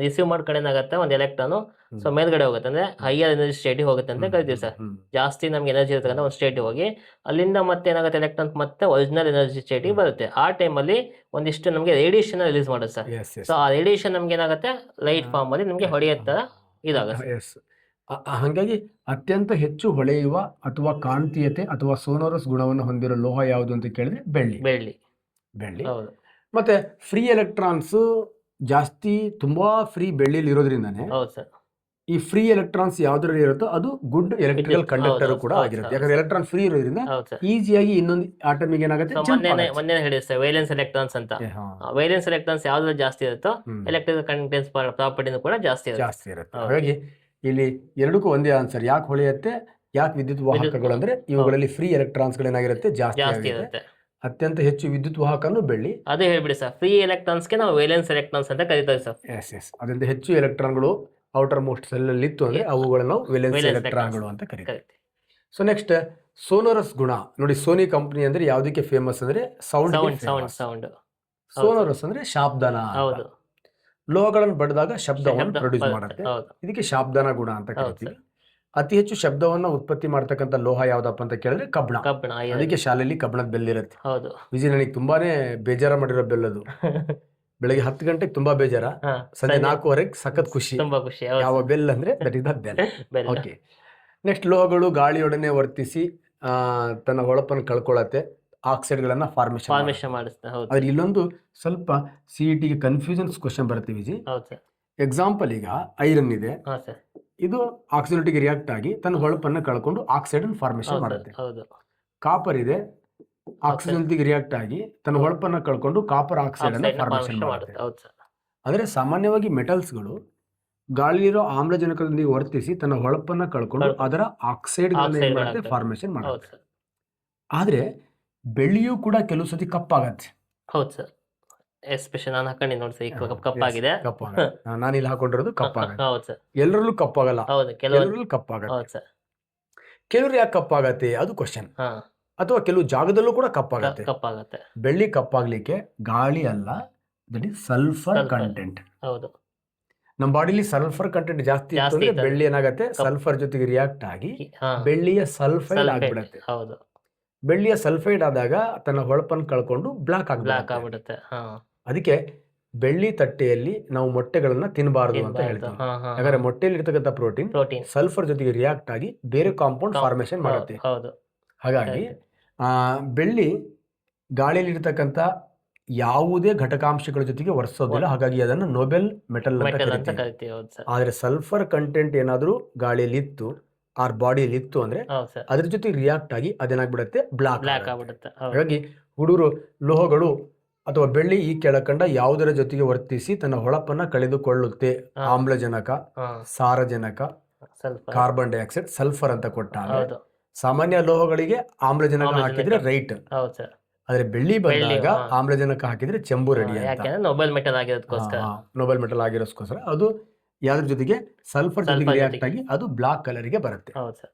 B: ರಿಸೀವ್ ಮಾಡ್ಕೊಂಡು ಏನಾಗುತ್ತೆ, ಒಂದು ಎಲೆಕ್ಟ್ರಾನ್ ಸೊ ಮೇಲ್ಗಡೆ ಹೋಗುತ್ತೆ ಅಂದ್ರೆ ಹೈಯರ್ ಎನರ್ಜಿ ಸ್ಟೇಟಿಗೆ ಹೋಗುತ್ತೆ ಅಂತ ಕರಿತೀವಿ ಸರ್. ಜಾಸ್ತಿ ನಮ್ಗೆ ಎನರ್ಜಿ ಇರ್ತಕ್ಕಂಥ ಒಂದು ಸ್ಟೇಟಿಗೆ ಹೋಗಿ ಅಲ್ಲಿಂದ ಮತ್ತೆ ಏನಾಗುತ್ತೆ, ಎಲೆಕ್ಟ್ರಾನ್ ಮತ್ತೆ ಒರಿಜಿನಲ್ ಎನರ್ಜಿ ಸ್ಟೇಟಿಗೆ ಬರುತ್ತೆ. ಆ ಟೈಮಲ್ಲಿ ಒಂದಿಷ್ಟು ನಮಗೆ ರೇಡಿಯೇಷನ್ ರಿಲೀಸ್ ಮಾಡುತ್ತೆ ಸರ್. ಸೊ ಆ ರೇಡಿಯೇಷನ್ ನಮ್ಗೆ ಏನಾಗುತ್ತೆ, ಲೈಟ್ ಫಾರ್ಮ್ ಅಲ್ಲಿ ನಮ್ಗೆ ಹೊಡೆಯುತ್ತ ಇದಾಗುತ್ತೆ.
A: ಹಾಗಾಗಿ ಅತ್ಯಂತ ಹೆಚ್ಚು ಹೊಳೆಯುವ ಅಥವಾ ಕಾಂತೀಯತೆ ಅಥವಾ ಸೋನೋರಸ್ ಗುಣವನ್ನು ಹೊಂದಿರೋ ಲೋಹ ಯಾವುದು ಅಂತ ಕೇಳಿದ್ರೆ ಬೆಳ್ಳಿ.
B: ಹೌದು
A: ಮತ್ತೆ ಫ್ರೀ ಎಲೆಕ್ಟ್ರಾನ್ಸ್ ಜಾಸ್ತಿ ತುಂಬಾ ಫ್ರೀ ಬೆಳ್ಳಿಲಿ ಇರೋದ್ರಿಂದಾನೆ
B: ಹೌದು ಸರ್
A: ಈ ಫ್ರೀ ಎಲೆಕ್ಟ್ರಾನ್ಸ್ ಯಾವ್ದ್ರಲ್ಲಿ ಇರುತ್ತೋ ಅದು ಗುಡ್ ಎಲೆಕ್ಟ್ರಿಕಲ್ ಕಂಡಕ್ಟರ್ ಕೂಡ ಆಗಿರುತ್ತೆ. ಯಾಕಂದ್ರೆ ಎಲೆಕ್ಟ್ರಾನ್ ಫ್ರೀ ಇರೋದ್ರಿಂದ
B: ಹೌದು ಸರ್.
A: ಈಸಿಯಾಗಿ ಇನ್ನೊಂದು ಆಟಮಿಗೆ ಏನಾಗುತ್ತೆ,
B: ಮೊನ್ನೆ ಹೇಳಿದೆ ಸರ್ ವೇಲೆನ್ಸ್ ಎಲೆಕ್ಟ್ರಾನ್ಸ್ ಅಂತ. ವೇಲೆನ್ಸ್ ಎಲೆಕ್ಟ್ರಾನ್ಸ್ ಯಾವ್ದ್ರಲ್ಲಿ ಜಾಸ್ತಿ ಇರುತ್ತೋ ಎಲೆಕ್ಟ್ರಿಕಲ್ ಕಂಡಕ್ಟೆನ್ಸ್ ಪ್ರಾಪರ್ಟಿನೂ ಕೂಡ ಜಾಸ್ತಿ ಇರುತ್ತೆ.
A: ಹಾಗಾಗಿ ಇಲ್ಲಿ ಎರಡಕ್ಕೂ ಒಂದೇ ಆನ್ಸರ್. ಯಾಕೆ ಹೊಳೆಯುತ್ತೆ, ಯಾಕೆ ವಿದ್ಯುತ್ ವಾಹಕಗಳು ಅಂದ್ರೆ ಇವುಗಳಲ್ಲಿ ಫ್ರೀ ಎಲೆಕ್ಟ್ರಾನ್ಸ್ ಗಳೇನಾಗಿರುತ್ತೆ, ಜಾಸ್ತಿ
B: ಇರುತ್ತೆ.
A: ಅತ್ಯಂತ ಹೆಚ್ಚು ವಿದ್ಯುತ್ ವಾಹಕನು ಬೆಳ್ಳಿ.
B: ಅದೇ ಹೇಳ್ಬಿಡಿ ಸರ್, ಫ್ರೀ ಎಲೆಕ್ಟ್ರಾನ್ಸ್ಗೆ ನಾವು ವೇಲೆನ್ಸ್ ಎಲೆಕ್ಟ್ರಾನ್ಸ್ ಅಂತ ಕರಿತೀವಿ ಸರ್.
A: ಎಸ್ ಅದರಿಂದ ಹೆಚ್ಚು ಎಲೆಕ್ಟ್ರಾನ್ಗಳು ಔಟರ್ ಮೋಸ್ಟ್ ಸೆಲ್ ಅಲ್ಲಿ ಇತ್ತು ಅಂದ್ರೆ ಅವುಗಳನ್ನು ನಾವು ವೇಲೆನ್ಸ್ ಎಲೆಕ್ಟ್ರಾನ್ಗಳು ಅಂತ ಕರಿತೀವಿ. ಸೊ ನೆಕ್ಸ್ಟ್ ಸೋನೋರಸ್ ಗುಣ ನೋಡಿ. ಸೋನಿ ಕಂಪನಿ ಅಂದ್ರೆ ಯಾವ್ದಕ್ಕೆ ಫೇಮಸ್ ಅಂದ್ರೆ ಸೌಂಡ್. ಸೋನೋರಸ್ ಅಂದ್ರೆ ಶಾಬ್ದಾನ.
B: ಹೌದು
A: ಲೋಹಗಳನ್ನು ಬಡಿದಾಗ ಶಬ್ದವನ್ನು ಪ್ರೊಡ್ಯೂಸ್ ಮಾಡುತ್ತೆ.
B: ಹೌದು
A: ಇದಕ್ಕೆ ಶಾಬ್ದಾನ ಗುಣ ಅಂತ ಕರಿತೀವಿ. ಅತಿ ಹೆಚ್ಚು ಶಬ್ದವನ್ನ ಉತ್ಪತ್ತಿ ಮಾಡ್ತಕ್ಕಂಥ ಲೋಹ ಯಾವ್ದಪ್ಪ ಅಂತ ಕೇಳಿದ್ರೆ ಕಬ್ಬಣ. ಅದಕ್ಕೆ ಶಾಲೆಯಲ್ಲಿ ಕಬ್ಬಣದ ಬೆಲ್ ಇರುತ್ತೆ.
B: ಹೌದು
A: ವಿಜಯ್ ನನಗೆ ತುಂಬಾನೇ ಬೇಜಾರ ಮಾಡಿರೋ ಬೆಲ್ ಅದು. ಬೆಳಗ್ಗೆ 10 ಗಂಟೆಗೆ ತುಂಬಾ ಬೇಜಾರ, ಸಂಜೆ 4:15 ಸಖತ್ ಖುಷಿ.
B: ತುಂಬಾ ಖುಷಿ.
A: ಯಾವ ಬೆಲ್ ಅಂದ್ರೆ that is the bell. Okay. Next ಲೋಹಗಳು ಗಾಳಿಯೊಡನೆ ವರ್ತಿಸಿ ತನ್ನ ಹೊಳಪನ್ನು ಕಳ್ಕೊಳ್ಳತ್ತೆ, ಆಕ್ಸೈಡ್ಗಳನ್ನ ಫಾರ್ಮೇಶನ್
B: ಮಾಡುತ್ತೆ. ಹೌದು
A: ಆದ್ರೆ ಇಲ್ಲೊಂದು ಸ್ವಲ್ಪ ಸಿಇಟಿಗೆ ಕನ್ಫ್ಯೂಷನ್ಸ್ ಕ್ವಶನ್ ಬರುತ್ತೆ ವಿಜಿ.
B: ಹೌದು ಸರ್.
A: ಎಕ್ಸಾಂಪಲ್ ಈಗ ಐರನ್ ಇದೆ,
B: ಹಾ ಸರ್.
A: ಇದು ಆಕ್ಸಿಡೇಟಿವ್ ರಿಯಾಕ್ಟ್ ಆಗಿ ತನ್ನ ಹೊಳಪನ್ನು ಕಳ್ಕೊಂಡು ಆಕ್ಸೈಡ್ ಫಾರ್ಮೇಶನ್ ಮಾಡುತ್ತೆ.
B: ಹೌದು.
A: ಕಾಪರ್ ಇದೆ, ಆಕ್ಸಿಜನ್ ರಿಯಾಕ್ಟ್ ಆಗಿ ತನ್ನ ಹೊಳಪನ್ನು ಕಳ್ಕೊಂಡು ಕಾಪರ್ ಆಕ್ಸೈಡ್ ಅನ್ನು ಫಾರ್ಮೇಶನ್ ಮಾಡುತ್ತೆ.
B: ಹೌದು ಸರ್.
A: ಅಂದ್ರೆ ಸಾಮಾನ್ಯವಾಗಿ ಮೆಟಲ್ಸ್ಗಳು ಗಾಳಿಲಿರೋ ಆಮ್ಲಜನಕದೊಂದಿಗೆ ವರ್ತಿಸಿ ತನ್ನ ಹೊಳಪನ್ನು ಕಳ್ಕೊಂಡು ಅದರ ಆಕ್ಸೈಡ್ ಫಾರ್ಮೇಶನ್ ಮಾಡುತ್ತೆ. ಆದ್ರೆ ಬೆಳ್ಳಿಯೂ ಕೂಡ ಕೆಲವು ಸತಿ ಕಪ್ಪಾಗತ್ತೆ.
B: ಹೌದು ಸರ್. ಎಸ್ಪೆಷಲಿ ನಾನು ಹಾಕೊಂಡಿ ನೋಡಿ ಸರ್, ಈಗ ಕಪ್ಪಾಗಿದೆ.
A: ನಾನು ಇಲ್ಲಿ ಹಾಕೊಂಡಿರೋದು ಕಪ್ಪಾಗತ್ತೆ.
B: ಹೌದು ಸರ್.
A: ಎಲ್ಲರಲ್ಲೂ ಕಪ್ಪಾಗಲ್ಲ,
B: ಹೌದು
A: ಕೆಲವರಲ್ಲಿ ಕಪ್ಪಾಗತ್ತೆ.
B: ಹೌದು ಸರ್.
A: ಕೆಲವರು ಯಾಕೆ ಕಪ್ಪಾಗತ್ತೆ ಅದು ಕ್ವಶನ್. ಅಥವಾ ಕೆಲವು ಜಾಗದಲ್ಲೂ ಕೂಡ ಕಪ್ಪಾಗತ್ತೆ. ಬೆಳ್ಳಿ ಕಪ್ಪಾಗ್ಲಿಕ್ಕೆ ಗಾಳಿ ಅಲ್ಲ, ದಟ್ ಇಸ್ ಸಲ್ಫರ್ ಕಂಟೆಂಟ್.
B: ಹೌದು.
A: ನಮ್ಮ ಬಾಡಿಲಿ ಸಲ್ಫರ್ ಕಂಟೆಂಟ್ ಜಾಸ್ತಿ ಅಂದ್ರೆ ಬೆಳ್ಳಿ ಏನಾಗತ್ತೆ, ಸಲ್ಫರ್ ಜೊತೆಗೆ ರಿಯಾಕ್ಟ್ ಆಗಿ ಬೆಳ್ಳಿಯ ಸಲ್ಫೈಡ್ ಆಗ್ಬಿಡತ್ತೆ.
B: ಹೌದು.
A: ಬೆಳ್ಳಿಯ ಸಲ್ಫೈಡ್ ಆದಾಗ ತನ್ನ ಹೊಳಪನ್ನು ಕಳ್ಕೊಂಡು ಬ್ಲಾಕ್ ಆಗ್ಬಿಡುತ್ತೆ. ಅದಕ್ಕೆ ಬೆಳ್ಳಿ ತಟ್ಟೆಯಲ್ಲಿ ನಾವು ಮೊಟ್ಟೆಗಳನ್ನ ತಿನ್ನಬಾರದು ಅಂತ ಹೇಳ್ತೀವಿ. ಯಾಕಂದ್ರೆ ಮೊಟ್ಟೆಯಲ್ಲಿ ಇರ್ತಕ್ಕಂಥ ಪ್ರೋಟೀನ್
B: ಪ್ರೋಟೀನ್
A: ಸಲ್ಫರ್ ಜೊತೆಗೆ ರಿಯಾಕ್ಟ್ ಆಗಿ ಬೇರೆ ಕಾಂಪೌಂಡ್ ಫಾರ್ಮೇಶನ್ ಮಾಡುತ್ತೆ.
B: ಹೌದು
A: ಹಾಗಾಗಿ ಬೆಳ್ಳಿ ಗಾಳಿಯಲ್ಲಿ ಇರ್ತಕ್ಕಂಥ ಯಾವುದೇ ಘಟಕಾಂಶಗಳ ಜೊತೆಗೆ ವರ್ಸೋದಿಲ್ಲ. ಹಾಗಾಗಿ ಅದನ್ನು ನೋಬೆಲ್ ಮೆಟಲ್ ಅಂತ
B: ಮೆಟಲ್ ಅಂತ
A: ಕರಿತೀವಿ.
B: ಕರಿತೀವಿ. ಹೌದು ಸರ್.
A: ಆದ್ರೆ ಸಲ್ಫರ್ ಕಂಟೆಂಟ್ ಏನಾದರೂ ಗಾಳಿಯಲ್ಲಿ ಇತ್ತು ಆರ್ ಬಾಡಿಯಲ್ಲಿ ಇತ್ತು ಅಂದ್ರೆ
B: ಹೌದು ಸರ್.
A: ಅದ್ರ ಜೊತೆ ರಿಯಾಕ್ಟ್ ಆಗಿ ಅದೇನಾಗ್ಬಿಡುತ್ತೆ, ಬ್ಲಾಕ್
B: ಬ್ಲ್ಯಾಕ್ ಆಗ್ಬಿಡುತ್ತೆ. ಹೌದು
A: ಹಾಗಾಗಿ ಹುಡುಗರು ಲೋಹಗಳು ಅಥವಾ ಬೆಳ್ಳಿ ಈ ಕೆಳಕಂಡ ಯಾವುದರ ಜೊತೆಗೆ ವರ್ತಿಸಿ ತನ್ನ ಹೊಳಪನ್ನ ಕಳೆದುಕೊಳ್ಳುತ್ತೆ.
B: ಹಾ.
A: ಆಮ್ಲಜನಕ,
B: ಹಾ
A: ಸಾರಜನಕ,
B: ಸ್ವಲ್ಪ
A: ಕಾರ್ಬನ್ ಡೈಆಕ್ಸೈಡ್, ಸಲ್ಫರ್ ಅಂತ ಕೊಟ್ಟಾಗ
B: ಹೌದು
A: ಸಾಮಾನ್ಯ ಲೋಹಗಳಿಗೆ ಆಮ್ಲಜನಕ
B: ಆಮ್ಲಜನಕ.
A: ಹಾಕಿದ್ರೆ ರೈಟ್,
B: ಹೌದು ಸರ್.
A: ಆದ್ರೆ ಬೆಳ್ಳಿ ಬಂದಾಗ
B: ಹಾ.
A: ಆಮ್ಲಜನಕ ಹಾಕಿದ್ರೆ ಚೆಂಬು ರೆಡಿ ಅಂತ.
B: ಯಾಕೆಂದ್ರೆ ನೊಬೆಲ್ ಮೆಟಲ್ ಆಗಿರೋದಕ್ಕೋಸ್ಕರ.
A: ನೋಬೆಲ್ ಮೆಟಲ್ ಆಗಿರೋಸ್ಕೋಸ್ಕರ ಅದು ಯಾವ್ದ್ರ ಜೊತೆಗೆ ಸಲ್ಫರ್ ಜೊತೆಗೆ
B: Sulfur
A: ರಿಯಾಕ್ಟ್
B: ಜೊತೆಗೆ.
A: ಆಗಿ ಅದು ಬ್ಲಾಕ್ ಕಲರ್ಗೆ ಬರುತ್ತೆ.
B: ಹೌದು ಸರ್.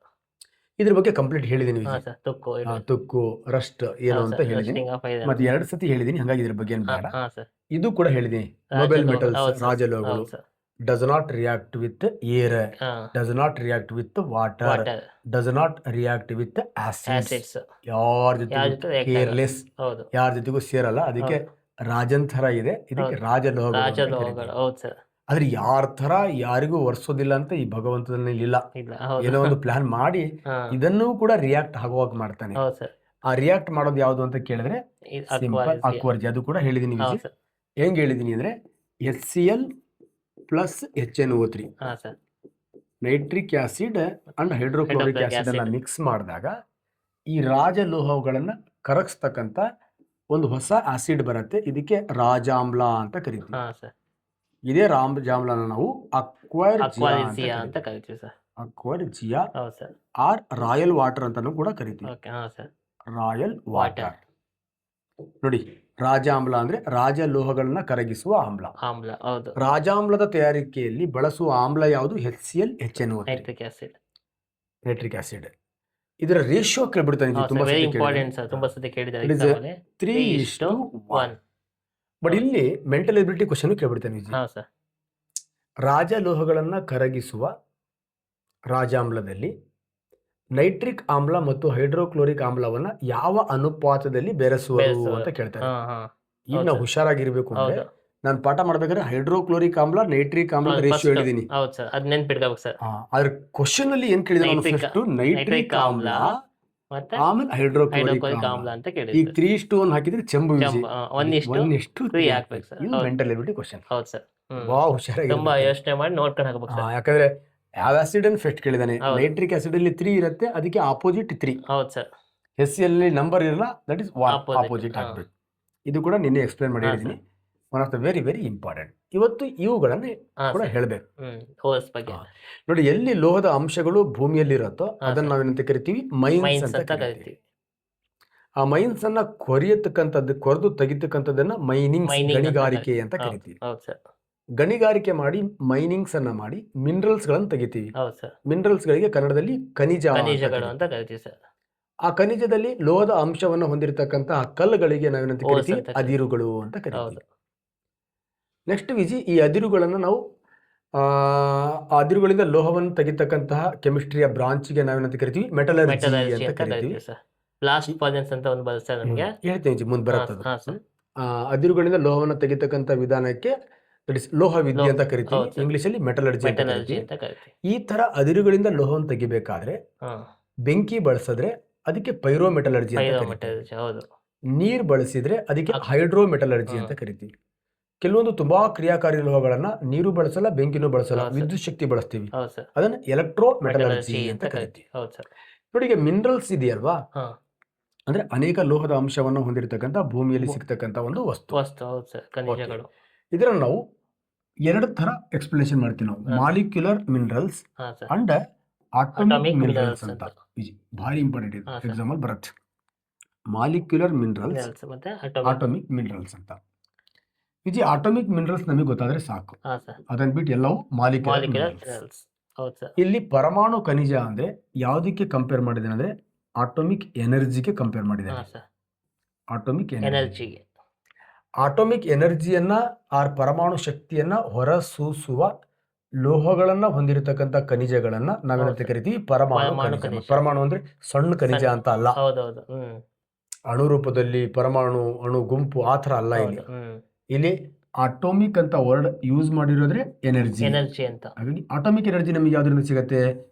A: ಇದ್ರ ಬಗ್ಗೆ ಕಂಪ್ಲೀಟ್ ಹೇಳಿದೀನಿ.
B: ಹಾ ಸರ್. ತುಕ್ಕು ಇದು.
A: ತುಕ್ಕು, ರಸ್ಟ್ ಏನು
B: ಹಾ
A: ಅಂತ
B: ಸರ್.
A: ಹೇಳಿದೀನಿ.
B: Rusting of iron.
A: ಮತ್ತೆ 2 ಸತಿ ಹೇಳಿದೀನಿ, ಹಾಗಾಗಿ ಇದ್ರ ಬಗ್ಗೆ ಏನು ಬೇಡ.
B: ಹಾ ಸರ್.
A: ಇದು ಕೂಡ ಹೇಳಿದೀನಿ. ನೋಬೆಲ್
B: ರಾಜಲೋಹ.
A: ಮೆಟಲ್ಸ್,
B: ಹೌದು ಸರ್.
A: ರಾಜಲೋಹಗಳು
B: ಹೌದು sir.
A: Does not react with air,
B: ಹಾ
A: does not react with water,
B: water
A: does not react with acids.
B: Acids
A: ಯಾರ
B: ಯಾರ
A: ಜೊತೆ
B: ಜೊತೆ react
A: ಕೇರ್ಲೆಸ್,
B: ಹೌದು
A: ಯಾರ ಜೊತೆಗೂ ಸೇರಲ್ಲ. ಅದಕ್ಕೆ ರಾಜನ್ ಥರ ಇದೆ, ಇದಕ್ಕೆ
B: ಹೌದು.
A: ರಾಜಲೋಹಗಳು ಅಂತ
B: ರಾಜಲೋಹಗಳು.
A: ಕರೀತೀವಿ.
B: ಹೌದು ಸರ್.
A: ಆದ್ರೆ ಯಾರ ತರ ಯಾರಿಗೂ ವರ್ಸೋದಿಲ್ಲ ಅಂತ ಈ ಭಗವಂತನಲ್ಲಿ ಇಲ್ಲ.
B: ಇಲ್ಲ. ಹೌದು.
A: ಏನೋ ಒಂದು ಪ್ಲಾನ್ ಮಾಡಿ
B: ಹಾ
A: ಇದನ್ನೂ ಕೂಡ ರಿಯಾಕ್ಟ್ ಆಗುವಾಗ ಮಾಡ್ತಾನೆ.
B: ಹೌದು ಸರ್.
A: ಆ ರಿಯಾಕ್ಟ್ ಮಾಡೋದು ಯಾವುದು ಅಂತ ಕೇಳಿದ್ರೆ
B: ಇದು
A: ಸಿಂಪಲ್
B: aquarius.
A: ಅಕ್ವರ್ಜಿ. ಅದು ಕೂಡ ಹೇಳಿದೀನಿ.
B: ಹೌದು ಸರ್.
A: ಹೆಂಗ್ ಹೇಳಿದೀನಿ ಅಂದ್ರೆ HCl ಪ್ಲಸ್ HNO3,
B: ಹಾ sir.
A: Nitric acid and hydrochloric
B: Hydrochloric
A: acid ಅನ್ನ
B: acid.
A: ಮಿಕ್ಸ್ ಮಾಡಿದಾಗ ಈ ರಾಜಲೋಹಗಳನ್ನ ಕರಗಿಸ್ತಕ್ಕಂಥ ಒಂದು ಹೊಸ ಆಸಿಡ್ ಬರುತ್ತೆ. ಇದಕ್ಕೆ ರಾಜಾಮ್ಲ ಅಂತ ಕರಿತೀವಿ.
B: ಹಾ ಸರ್.
A: ಇದೇ ರಾಜಾಮ್ಲನ ನಾವು
B: ಅಕ್ವಾರಿಸಿಯಾ ಅಂತ ಕರಿತೀವಿ ಸರ್.
A: ಅಕ್ವರ್ಜಿಯಾ
B: ಹೌದು ಸರ್.
A: ಆರ್ ರಾಯಲ್ ವಾಟರ್ ಅಂತಾನು ಕೂಡ ಕರಿತೀವಿ.
B: ಓಕೆ. ಹಾ ಸರ್.
A: Royal
B: water.
A: ವಾಟರ್ ನೋಡಿ, ರಾಜಾಮ್ಲ ಅಂದ್ರೆ ರಾಜಲೋಹಗಳನ್ನ ಕರಗಿಸುವ ಆಮ್ಲ.
B: ಆಮ್ಲ. ಹೌದು.
A: ರಾಜಾಮ್ಲದ ತಯಾರಿಕೆಯಲ್ಲಿ ಬಳಸುವ ಆಮ್ಲ ಯಾವುದು? HCl, HNO3,
B: nitric acid.
A: Nitric acid. ಇದರ ರೇಷಿಯೋ ಕೇಳ್ಬಿಡ್ತಾನೆ,
B: ಹೌದು
A: ತುಂಬಾ
B: ಸರ್. ವೆರಿ
A: ಸತಿ
B: ಇಂಪಾರ್ಟೆಂಟ್ ಸರ್. ತುಂಬಾ ಸತಿ ಕೇಳಿದ್ದಾರೆ
A: It is
B: exam ಅಲ್ಲಿ.
A: 3:1.
B: 1.
A: ಬಟ್ ಇಲ್ಲಿ ಮೆಂಟಲ್ ಎಬಿಲಿಟಿ ಕ್ವಶನ್ ಕೇಳ್ಬಿಡ್ತಾನೆ ವಿಜಿ.
B: ಹಾ ಸರ್.
A: ರಾಜಲೋಹಗಳನ್ನ ಕರಗಿಸುವ ರಾಜಾಮ್ಲದಲ್ಲಿ ನೈಟ್ರಿಕ್ ಆಮ್ಲ ಮತ್ತು ಹೈಡ್ರೋಕ್ಲೋರಿಕ್ ಆಮ್ಲವನ್ನ ಯಾವ ಅನುಪಾತದಲ್ಲಿ ಬೆರೆಸುವರು ಅಂತ ಕೇಳ್ತಾರೆ.
B: ಹಾ ಹಾ
A: ಈಗ
B: ಹೌದು
A: ನಾವು
B: ಸರ್.
A: ಹುಷಾರಾಗಿರ್ಬೇಕು ಅಂದ್ರೆ
B: ಹೌದು.
A: ನಾನು ಪಾಠ ಮಾಡ್ಬೇಕಾದ್ರೆ ಹೈಡ್ರೋಕ್ಲೋರಿಕ್ ಆಮ್ಲ, ನೈಟ್ರಿಕ್ ಆಮ್ಲ
B: ಹೌದು,
A: ರೇಷಿಯೋ
B: first.
A: ಹೇಳಿದೀನಿ.
B: ಹೌದು ಸರ್. ಅದ್ ನೆನ್ಪಿಡ್ಬೇಕು ಸರ್.
A: ಆದ್ರೆ ಕ್ವಶನ್ ಅಲ್ಲಿ ಏನ್ ಕೇಳಿದ್ರೆ
B: ನೈಟ್ರಿಕ್
A: ನೈಟ್ರಿಕ್ ಆಮ್ಲ
B: ಮತ್ತೆ
A: ಆಮೇಲೆ ಹೈಡ್ರೋಕ್ಲೋರಿಕ್
B: ಹೈಡ್ರೋಕ್ಲೋರಿಕ್
A: ಆಮ್ಲ.
B: ಆಮ್ಲ ಅಂತ
A: ಈಗ
B: ಕೇಳಿದ್ರು.
A: 3:1 ಹಾಕಿದ್ರೆ ಚೆಂಬು ವಿಜಿ.
B: 1:3 ಹಾಕ್ಬೇಕು ಸರ್.
A: ಇದು
B: ಹೌದು.
A: Mental ability question.
B: ಹೌದು ಸರ್.
A: ಬಾ ಹುಷಾರಾಗಿ
B: ತುಂಬಾ ಯೋಚನೆ ಮಾಡಿ ನೋಡ್ಕೊಂಡು ಹಾಕ್ಬೇಕು ಸರ್.
A: ಯಾಕಂದ್ರೆ ಯಾವ ಆಸಿಡ್ ಅನ್ನು ಫಸ್ಟ್ ಕೇಳಿದಾನೆ.
B: ಹೌದು.
A: ನೈಟ್ರಿಕ್ ಆಸಿಡ್ ಅಲ್ಲಿ 3 ಇರುತ್ತೆ, ಅದಕ್ಕೆ ಆಪೋಸಿಟ್ 3.
B: ಹೌದು ಸರ್.
A: HCl ಅಲ್ಲಿ ನಂಬರ್ ಇರಲ್ಲ, ದಟ್ ಇಸ್
B: Opposite.
A: ಆಪೋಸಿಟ್
B: ಹಾ.
A: ಹಾಕ್ಬೇಕು. ಇದು ಕೂಡ ನಿನ್ನೆ ಎಕ್ಸ್ಪ್ಲೇನ್ ಮಾಡಿ
B: ಹಾ,
A: ಹೇಳಿದ್ದೀನಿ. One of the very very important. ಇವತ್ತು ಇವುಗಳನ್ನ
B: ಹಾ
A: ಕೂಡ
B: ಸರ್.
A: ಹೇಳಬೇಕು.
B: ಹೋಲ್ಸ್ ಬಗ್ಗೆ.
A: ನೋಡಿ, ಎಲ್ಲಿ ಲೋಹದ ಅಂಶಗಳು ಭೂಮಿಯಲ್ಲಿರುತ್ತೋ
B: ಹಾ,
A: ಅದನ್ನ
B: ಸರ್.
A: ನಾವೇನಂತ ಕರಿತೀವಿ? ಮೈನ್ಸ್
B: ಮೈನ್ಸ್
A: ಅಂತ
B: ಅಂತ
A: ಕರಿತೀವಿ.
B: ಕರಿತೀವಿ.
A: ಆ ಮೈನ್ಸ್ ಅನ್ನ ಕೊರೆದು ತೆಗಿತಕ್ಕಂಥದ್ದನ್ನ ಮೈನಿಂಗ್,
B: Mining ಅಂತ
A: ಗಣಿಗಾರಿಕೆ ಅಂತ
B: ಹೌದು.
A: ಕರಿತೀವಿ.
B: ಹೌದು ಸರ್.
A: ಗಣಿಗಾರಿಕೆ ಮಾಡಿ ಮೈನಿಂಗ್ಸ್ ಅನ್ನ ಮಾಡಿ ಮಿನರಲ್ಸ್ ಗಳನ್ನ ತೆಗಿತೀವಿ.
B: ಹೌದು ಸರ್.
A: ಮಿನರಲ್ಸ್ ಗಳಿಗೆ ಕನ್ನಡದಲ್ಲಿ ಖನಿಜ ಅಂತ
B: ಖನಿಜಗಳು
A: ಕರೀತೀವಿ.
B: ಅಂತ ಕರಿತೀವಿ ಸರ್.
A: ಆ ಖನಿಜದಲ್ಲಿ ಲೋಹದ ಅಂಶವನ್ನು ಹೊಂದಿರತಕ್ಕಂತಹ ಕಲ್ಲುಗಳಿಗೆ ನಾವೇನಂತ
B: ಓಸ್
A: ಕರಿತೀವಿ?
B: ಅಂತ ಕರಿತೀವಿ.
A: ಅದಿರುಗಳು ಅಂತ
B: ಹೌದು.
A: ಕರಿತೀವಿ. ನೆಕ್ಸ್ಟ್ ವಿಜಿ, ಈ ಅದಿರುಗಳನ್ನು ನಾವು ಆ ಅದಿರುಗಳಿಂದ ಲೋಹವನ್ನು ತೆಗಿತಕ್ಕಂತಹ ಕೆಮಿಸ್ಟ್ರಿಯ ಬ್ರಾಂಚ್ಗೆ ನಾವೇನಂತ ಕರಿತೀವಿ? ಮೆಟಲರ್ಜಿ
B: ಮೆಟಲರ್ಜಿ
A: ಅಂತ
B: ಅಂತ
A: ಕರಿತೀವಿ.
B: ಕರಿತೀವಿ ಸರ್. ಬ್ಲಾಸ್ಟ್ ಫರ್ನೆಸ್ ಅಂತ ಒಂದು ಬರುತ್ತೆ ಸರ್ ನಮಗೆ.
A: ಹೇಳ್ತೇನೆ ವಿಜಿ, ಮುಂದೆ ಬರುತ್ತದೆ.
B: ಹಾ ಸರ್.
A: ಅದಿರುಗಳಿಂದ ಲೋಹವನ್ನು ತೆಗಿತಕ್ಕಂಥ ವಿಧಾನಕ್ಕೆ ದಟ್ ಇಸ್ ಲೋಹ ವಿದ್ಯೆ ಅಂತ ಕರಿತೀವಿ.
B: ಹೌದು ಸರ್.
A: ಇಂಗ್ಲಿಷ್ ಅಲ್ಲಿ ಮೆಟಲರ್ಜಿ ಅಂತ
B: ಮೆಟಲರ್ಜಿ
A: ಕರಿತೀವಿ.
B: ಅಂತ ಕರಿತೀವಿ.
A: ಈ ತರ ಅದಿರುಗಳಿಂದ ಲೋಹವನ್ನು ತೆಗಿಬೇಕಾದ್ರೆ
B: ಹಾ.
A: ಬೆಂಕಿ ಬಳಸಿದ್ರೆ ಅದಕ್ಕೆ ಪೈರೋ ಮೆಟಲರ್ಜಿ ಅಂತ ಕರಿತೀವಿ.
B: ಮೆಟಲರ್ಜಿ. ಹೌದು.
A: ನೀರ್ ಬಳಸಿದ್ರೆ ಅದಕ್ಕೆ ಹೈಡ್ರೋ ಮೆಟಲರ್ಜಿ ಅಂತ ಕರಿತೀವಿ. ಕೆಲವೊಂದು ತುಂಬಾ ಕ್ರಿಯಾಕಾರಿ ಲೋಹಗಳನ್ನ ನೀರು ಬಳಸಲ್ಲ, ಬೆಂಕಿನೂ ಬಳಸಲ್ಲ,
B: ಹೌದು ಸರ್.
A: ವಿದ್ಯುತ್ ಶಕ್ತಿ ಬಳಸ್ತೀವಿ.
B: ಹೌದು ಸರ್.
A: ಅದನ್ನ ಎಲೆಕ್ಟ್ರೋ ಮೆಟಲರ್ಜಿ
B: ಮೆಟಲರ್ಜಿ
A: ಅಂತ
B: ಅಂತ
A: ಕರಿತೀವಿ.
B: ಕರಿತೀವಿ. ಹೌದು ಸರ್.
A: ನೋಡಿ, ಈಗ ಮಿನರಲ್ಸ್ ಇದೆಯಲ್ವಾ,
B: ಹಾ.
A: ಅಂದ್ರೆ ಅನೇಕ ಲೋಹದ ಅಂಶವನ್ನು ಹೊಂದಿರತಕ್ಕಂಥ ಭೂಮಿಯಲ್ಲಿ ಸಿಗ್ತಕ್ಕಂಥ ಒಂದು ವಸ್ತು.
B: ವಸ್ತು. ಹೌದು ಸರ್. ಖನಿಜಗಳು.
A: ಇದನ್ನ ನಾವು 2 ತರ ಎಕ್ಸ್ಪ್ಲನೇಷನ್ ಮಾಡ್ತೀವಿ ನಾವು.
B: ಹಾ.
A: ಮಾಲಿಕ್ಯುಲರ್ ಮಿನರಲ್ಸ್
B: ಹಾ sir.
A: And atomic
B: Atomic
A: minerals
B: minerals
A: ಅಂತ. ಭಾರಿ ಇಂಪಾರ್ಟೆಂಟ್ ಇದು,
B: ಹಾ, ಸರ್.
A: ಎಕ್ಸಾಂಪಲ್ ಬರುತ್ತೆ. ಮಾಲಿಕ್ಯುಲರ್ ಮಿನರಲ್ಸ್,
B: Minerals ಮತ್ತೆ
A: ಆಟೋಮಿಕ್ ಮಿನರಲ್ಸ್ ಅಂತ. ಆಟೋಮಿಕ್ ಮಿನರಲ್ಸ್ ನಮಗೆ ಗೊತ್ತಾದ್ರೆ ಸಾಕು.
B: ಹಾ ಸರ್.
A: ಅದನ್ನ ಬಿಟ್ಟು ಎಲ್ಲವೂ ಮಾಲಿಕ್ಯುಲರ್
B: ಮಾಲಿಕ್ಯುಲರ್
A: ಮಿನರಲ್ಸ್.
B: ಮಿನರಲ್ಸ್. ಹೌದು ಸರ್.
A: ಇಲ್ಲಿ ಪರಮಾಣು ಖನಿಜ ಅಂದ್ರೆ ಯಾವುದಕ್ಕೆ ಕಂಪೇರ್ ಮಾಡಿದ್ದೇನೆ ಅಂದ್ರೆ ಆಟೋಮಿಕ್ ಎನರ್ಜಿಗೆ ಕಂಪೇರ್
B: ಹಾ
A: ಮಾಡಿದ್ದೇನೆ.
B: ಸರ್.
A: Atomic energy.
B: ಎನರ್ಜಿಗೆ.
A: ಆಟೋಮಿಕ್ ಎನರ್ಜಿಯನ್ನ ಪರಮಾಣು ಶಕ್ತಿಯನ್ನ ಹೊರಸೂಸುವ ಲೋಹಗಳನ್ನ ಹೊಂದಿರತಕ್ಕಂಥ ಖನಿಜಗಳನ್ನ ನಾವೇನಂತ
B: ಹೌದು.
A: ಕರಿತೀವಿ? ಪರಮಾಣು
B: ಪರಮಾಣು
A: ಖನಿಜ.
B: ಖನಿಜ.
A: ಪರಮಾಣು ಅಂದ್ರೆ ಸಣ್ಣ ಖನಿಜ
B: ಸಣ್ಣ.
A: ಅಂತ ಅಲ್ಲ.
B: ಹೌದೌದು.
A: ಅಣು ರೂಪದಲ್ಲಿ ಪರಮಾಣು, ಅಣು ಗುಂಪು ಆ ಥರ ಅಲ್ಲ. ಇಲ್ಲಿ
B: ಹೌದು.
A: ಇಲ್ಲಿ ಅಟೋಮಿಕ್ ಅಂತ ವರ್ಡ್ ಯೂಸ್ ಮಾಡಿರೋದ್ರೆ ಎನರ್ಜಿ.
B: ಎನರ್ಜಿ ಅಂತ.
A: ಹಾಗಾಗಿ ಅಟೋಮಿಕ್ ಎನರ್ಜಿ ನಮಗೆ ಯಾವ್ದ್ರಿಂದ ಸಿಗತ್ತೆ?